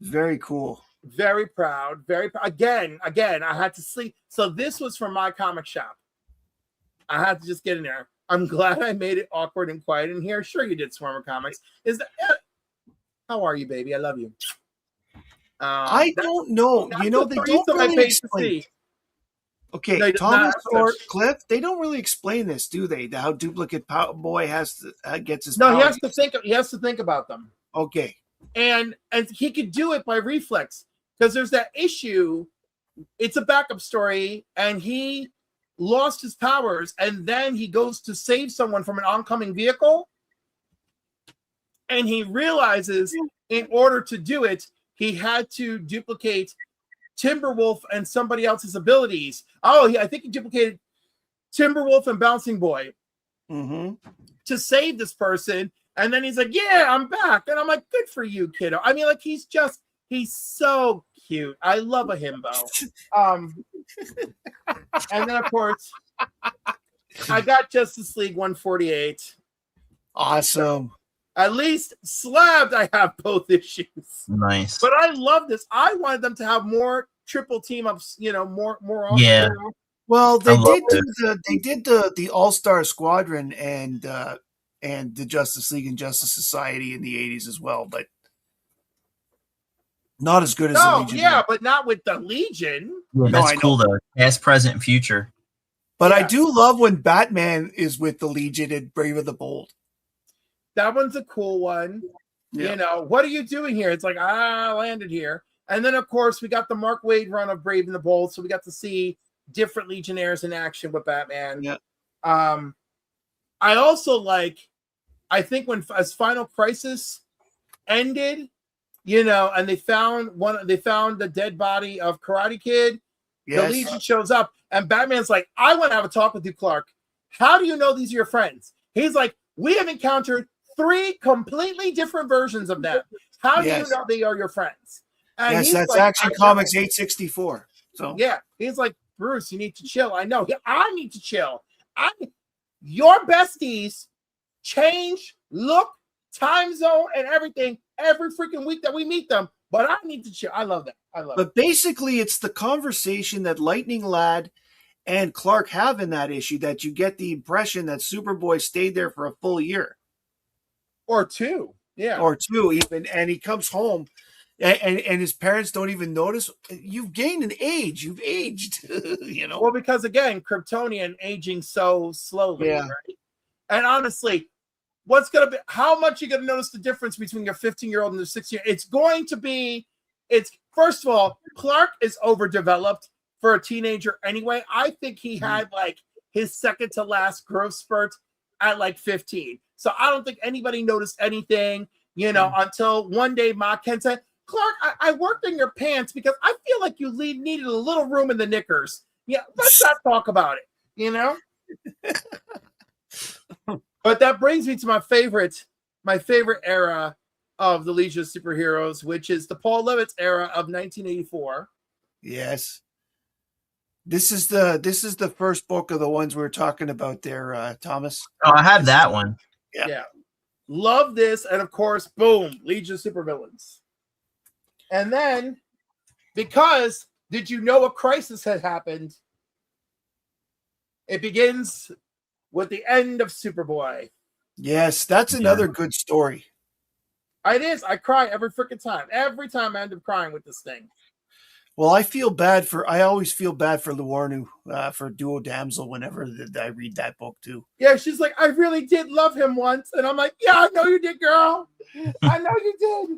Very cool. Very proud. Again, I had to sleep. So this was from my comic shop. I had to just get in there. I'm glad I made it awkward and quiet in here. Sure, you did, Swarmer Comics. How are you, baby? I love you. I don't know. You know, they don't really explain. Okay, No, he does not Thomas have or such- Cliff, they don't really explain this, do they? How Duplicate Boy gets his No, he powers. has to think. He has to think about them, Okay. and he could do it by reflex because there's that issue. It's a backup story, and he lost his powers, and then he goes to save someone from an oncoming vehicle, and he realizes in order to do it, he had to duplicate Timberwolf and somebody else's abilities. Oh, I think he duplicated Timberwolf and Bouncing Boy to save this person. And then he's like, yeah, I'm back. And I'm like, good for you, kiddo. I mean, like, he's so cute. I love a himbo. And then, of course, I got Justice League 148. Awesome. At least Slabbed, I have both issues. Nice. But I love this. I wanted them to have more triple team ups, more. Yeah. Well, they love did the All-Star Squadron and the Justice League and Justice Society in the 80s as well, but not as good as the Legion. Yeah, but not with the Legion. Yeah, that's cool though. Past, present, and future. But I do love when Batman is with the Legion in Brave and the Bold. That one's a cool one. Yeah. What are you doing here? It's like, I landed here. And then, of course, we got the Mark Waid run of Brave and the Bold, so we got to see different Legionnaires in action with Batman. Yeah. I also I think as Final Crisis ended, and they found the dead body of Karate Kid. Yes. The Legion shows up, and Batman's like, I want to have a talk with you, Clark. How do you know these are your friends? He's like, we have encountered 3 completely different versions of them. How do you know they are your friends? And yes, that's Action Comics 864. So yeah, he's like, Bruce, you need to chill. I know. I need to chill. Your besties change look, time zone, and everything every freaking week that we meet them. But I need to chill. I love that. But basically, it's the conversation that Lightning Lad and Clark have in that issue that you get the impression that Superboy stayed there for a full year. Or 2. Yeah. Or 2 even. And he comes home and his parents don't even notice. You've gained an age. You've aged. Well, because again, Kryptonian aging so slowly. Yeah. Right? And honestly, how much you gonna notice the difference between your 15-year-old and the 16-year-old? First of all, Clark is overdeveloped for a teenager anyway. I think he had his second to last growth spurt at 15. So I don't think anybody noticed anything, until one day Ma Ken said, Clark, I worked in your pants because I feel like you needed a little room in the knickers. Yeah, let's not talk about it, But that brings me to my favorite era of the Legion of Superheroes, which is the Paul Levitz era of 1984. Yes. This is the first book of the ones we were talking about there, Thomas. Oh, I have that one. Yeah. Love this. And of course, boom, Legion of Supervillains. And then, because did you know a crisis had happened? It begins with the end of Superboy. Yes, that's another good story. It is. I cry every freaking time. Every time I end up crying with this thing. Well, I always feel bad for Luarnu, for Duo Damsel whenever I read that book too. Yeah, she's like, I really did love him once. And I'm like, yeah, I know you did, girl. I know you did.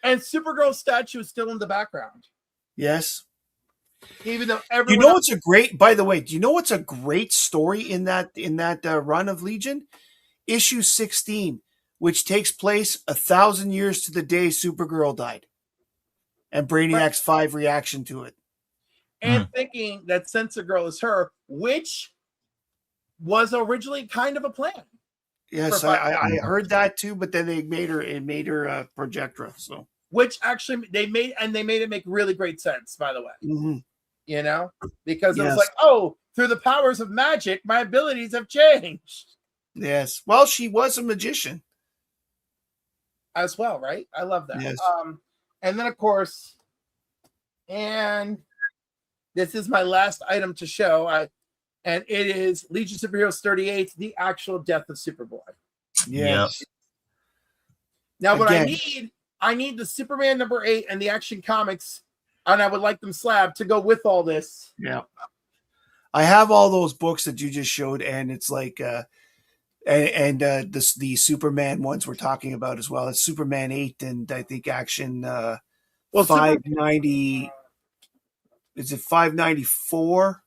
And Supergirl's statue is still in the background. Yes. Even though everyone by the way, do you know what's a great story in that run of Legion? Issue 16, which takes place 1,000 years to the day Supergirl died. And Brainiac's 5 reaction to it. And thinking that Sensor Girl is her, which was originally kind of a plan. Yes, I heard that too, but then they made her Projectra. So which actually they made it make really great sense, by the way. Mm-hmm. Because it was like, oh, through the powers of magic, my abilities have changed. Yes. Well, she was a magician as well, right? I love that. Yes. And then, of course, and this is my last item to show. And it is Legion Superheroes 38, The Actual Death of Superboy. Yes. Yep. Now, what I need the Superman #8 and the Action Comics, and I would like them slabbed to go with all this. Yeah. I have all those books that you just showed, and it's like the Superman ones we're talking about as well. It's Superman 8 and I think Action Well, 590. Is it 594?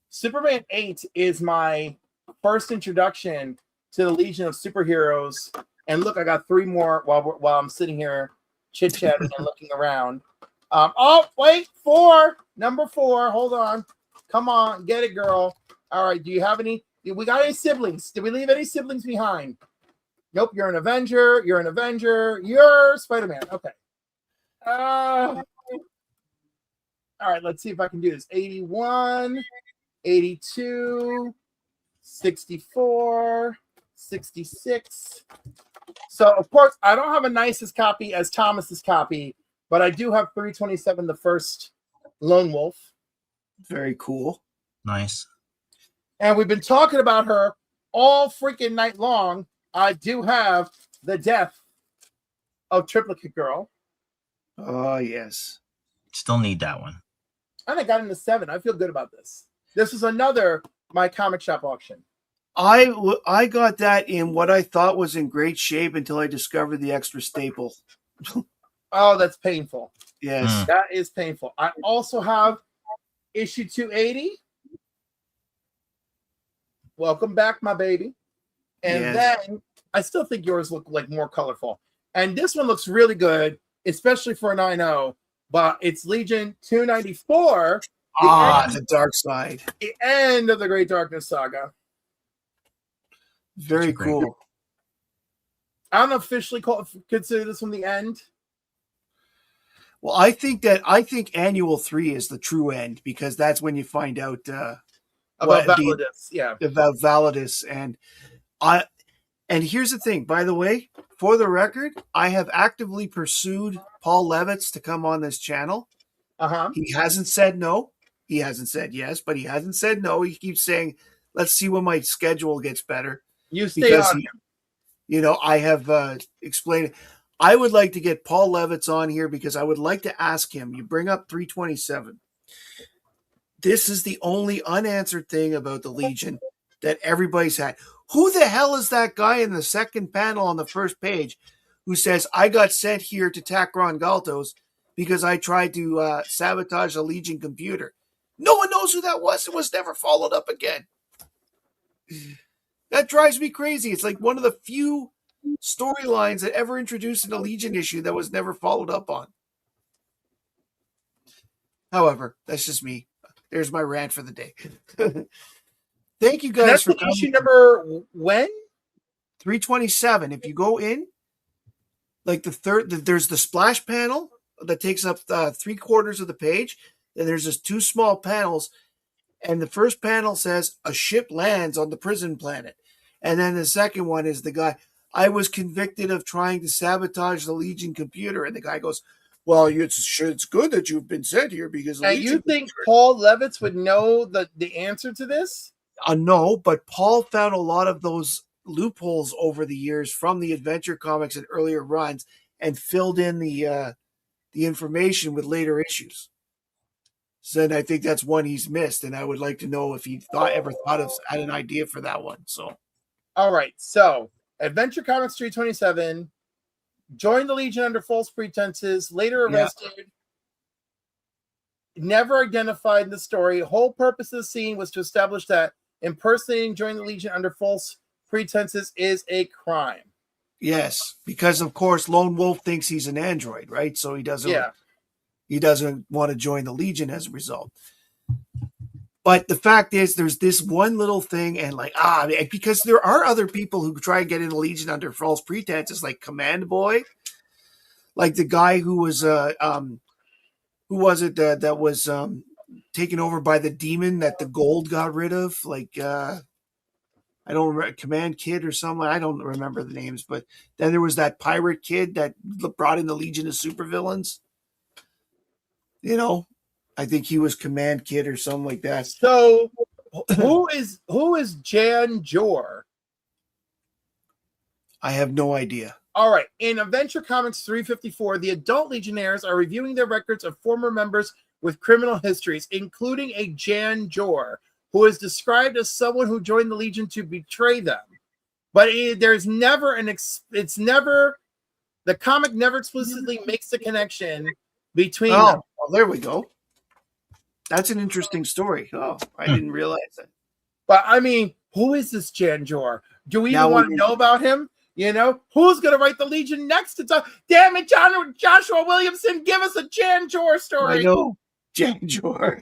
Superman 8 is my first introduction to the Legion of Superheroes. And look, I got 3 more while I'm sitting here chit-chatting and looking around. Oh, wait, 4. Number 4. Hold on. Come on, get it, girl. All right, do you have any? We got any siblings? Did we leave any siblings behind? Nope, you're an Avenger. You're an Avenger. You're Spider-Man. Okay. All right, let's see if I can do this. 81, 82, 64, 66. So, of course, I don't have a nicest copy as Thomas's copy, but I do have 327, the first Lone Wolf. Very cool. Nice. And we've been talking about her all freaking night long. I do have the death of Triplicate Girl. Oh, yes. Still need that one. And I got into 7. I feel good about this. This is another My Comic Shop auction. I got that in what I thought was in great shape until I discovered the extra staple. Oh, that's painful. Yes. That is painful. I also have issue 280. Welcome back, my baby. And then I still think yours look like more colorful. And this one looks really good, especially for an 9-0. But it's Legion 294. The Dark Side. The end of the Great Darkness Saga. Very cool. I don't officially consider this one the end. Well, I think Annual 3 is the true end because that's when you find out about Validus. About Validus. And here's the thing, by the way, for the record, I have actively pursued Paul Levitz to come on this channel. He hasn't said no. He hasn't said yes, but he hasn't said no. He keeps saying, let's see when my schedule gets better. You stay on him. You know, I have explained it. I would like to get Paul Levitz on here because I would like to ask him. You bring up 327. This is the only unanswered thing about the Legion that everybody's had. Who the hell is that guy in the second panel on the first page who says, I got sent here to Takron Galtos because I tried to sabotage the Legion computer? No one knows who that was. It was never followed up again. That drives me crazy. It's like one of the few storylines that ever introduced in a Legion issue that was never followed up on. However, that's just me. There's my rant for the day. Thank you guys for coming. Issue number when? 327. If you go in, like there's the splash panel that takes up 3/4 of the page. Then there's just 2 small panels. And the first panel says a ship lands on the prison planet. And then the second one is the guy, I was convicted of trying to sabotage the Legion computer. And the guy goes, well, it's good that you've been sent here because... And you think Paul Levitz would know the answer to this? No, but Paul found a lot of those loopholes over the years from the Adventure Comics and earlier runs and filled in the information with later issues. So I think that's one he's missed, and I would like to know if he ever had an idea for that one. So, all right. So, Adventure Comics 327 joined the Legion under false pretenses, later arrested, never identified in the story. Whole purpose of the scene was to establish that impersonating joining the Legion under false pretenses is a crime. Yes, because of course Lone Wolf thinks he's an android, right? So he doesn't. Yeah. He doesn't want to join the Legion as a result. But the fact is, there's this one little thing, and because there are other people who try and get in the Legion under false pretenses, like Command Boy, like the guy who was, who was it that was taken over by the demon that the Gold got rid of? Like, I don't remember, Command Kid or something. I don't remember the names, but then there was that pirate kid that brought in the Legion of supervillains. You know, I think he was Command Kid or something like that. So, who is Jan Jor? I have no idea. All right. In Adventure Comics 354, the adult Legionnaires are reviewing their records of former members with criminal histories, including a Jan Jor, who is described as someone who joined the Legion to betray them. But there's never the comic never explicitly makes the connection between them. Well, there we go. That's an interesting story. Oh, I didn't realize that. But I mean, who is this Jan Jor? Do we even want to know about him? You know, who's going to write the Legion next to talk? Damn it, Joshua Williamson, give us a Jan Jor story. I know, Jan Jor.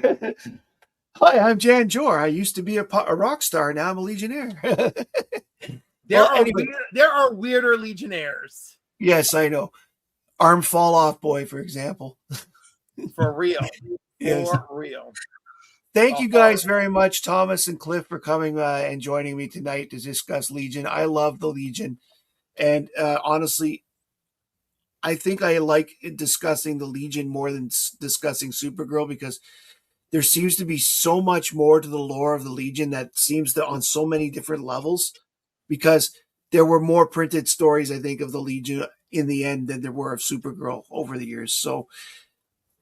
Hi, I'm Jan Jor. I used to be a rock star. Now I'm a Legionnaire. There are weirder Legionnaires. Yes, I know. Arm fall off boy, for example. For real. Yes. For real. Thank you guys very much, Thomas and Cliff, for coming and joining me tonight to discuss Legion. I love the Legion. And honestly, I think I like discussing the Legion more than discussing Supergirl, because there seems to be so much more to the lore of the Legion that seems to on so many different levels, because there were more printed stories, I think, of the Legion in the end than there were of Supergirl over the years. So,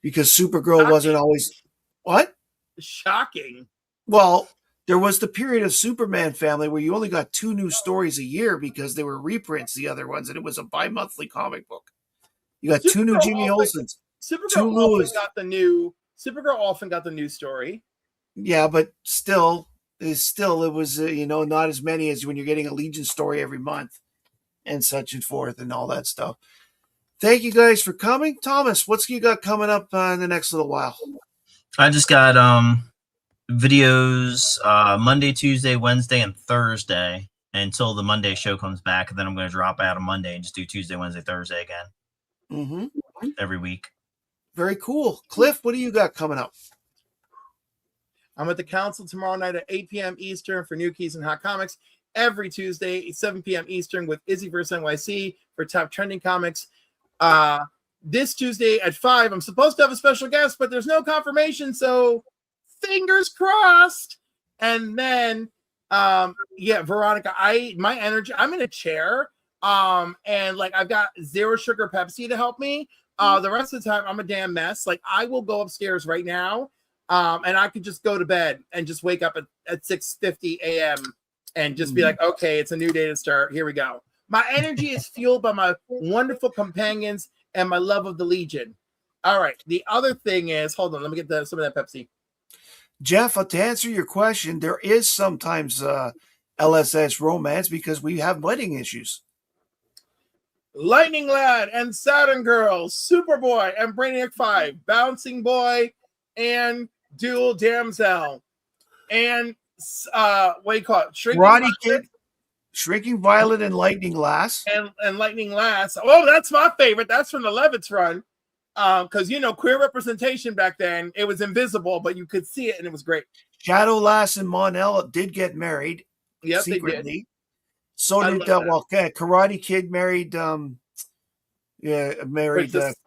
because Supergirl wasn't always... What? Shocking. Well, there was the period of Superman Family where you only got 2 new stories a year because they were reprints, the other ones, and it was a bi-monthly comic book. You got 2 new Jimmy Olsens. Supergirl often got the new story. Yeah, but still, it was not as many as when you're getting a Legion story every month and such and forth and all that stuff. Thank you guys for coming. Thomas, what's you got coming up in the next little while? I just got videos Monday, Tuesday, Wednesday, and Thursday until the Monday show comes back, and then I'm going to drop out on Monday and just do Tuesday, Wednesday, Thursday again. Every week. Very cool. Cliff, what do you got coming up? I'm at the council tomorrow night at 8 p.m. Eastern for New Keys and Hot Comics. Every Tuesday, 7 p.m. Eastern with Izzy vs. NYC for Top Trending Comics. This Tuesday at 5, I'm supposed to have a special guest, but there's no confirmation, so fingers crossed. And then, Veronica, my energy, I'm in a chair, and like I've got zero sugar Pepsi to help me. The rest of the time, I'm a damn mess. Like I will go upstairs right now, and I could just go to bed and just wake up at 6:50 a.m. and just be like, okay, it's a new day to start. Here we go. My energy is fueled by my wonderful companions and my love of the Legion. All right. The other thing is, hold on, let me get some of that Pepsi. Jeff, to answer your question, there is sometimes LSS romance because we have wedding issues. Lightning Lad and Saturn Girl, Superboy and Brainiac 5, Bouncing Boy and Dual Damsel, and what do you call it? Shrinking Violet and Lightning Lass. And Lightning Lass. Oh, that's my favorite. That's from the Levitz run. Because, queer representation back then, it was invisible, but you could see it, and it was great. Shadow Lass and Mon-El did get married. Yep, secretly. they did. So did, Karate Kid married, Princess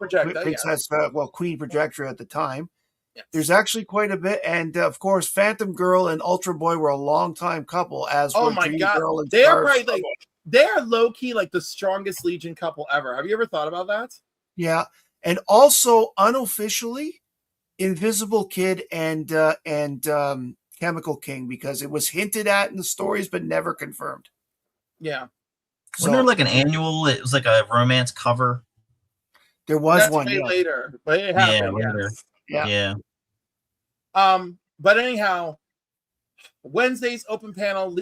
Projecta, Queen Projectra at the time. Yes. There's actually quite a bit, and of course, Phantom Girl and Ultra Boy were a long-time couple. Girl and they are probably they are low key like the strongest Legion couple ever. Have you ever thought about that? Yeah, and also unofficially, Invisible Kid and Chemical King, because it was hinted at in the stories but never confirmed. Yeah. Wasn't there like an annual? It was like a romance cover. There was That's one later, but it happened. Later. Yeah. But anyhow, Wednesday's open panel,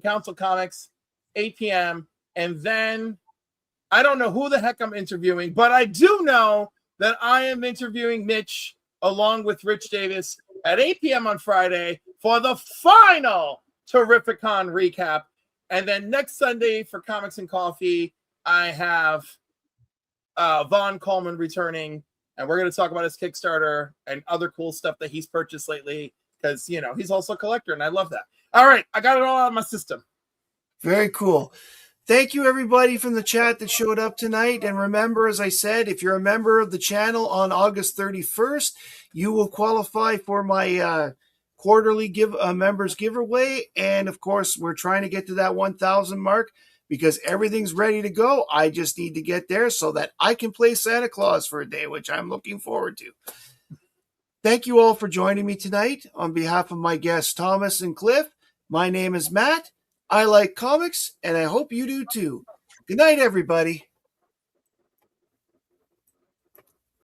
Council Comics, 8 p.m. And then I don't know who the heck I'm interviewing, but I do know that I am interviewing Mitch along with Rich Davis at 8 p.m. on Friday for the final Terrificon recap. And then next Sunday for Comics and Coffee, I have Vaughn Coleman returning. And we're going to talk about his Kickstarter and other cool stuff that he's purchased lately because, he's also a collector, and I love that. All right, I got it all out of my system. Very cool. Thank you, everybody from the chat that showed up tonight. And remember, as I said, if you're a member of the channel on August 31st, you will qualify for my quarterly members giveaway. And, of course, we're trying to get to that 1,000 mark. Because everything's ready to go. I just need to get there so that I can play Santa Claus for a day, which I'm looking forward to. Thank you all for joining me tonight. On behalf of my guests, Thomas and Cliff, my name is Matt. I like comics, and I hope you do too. Good night, everybody.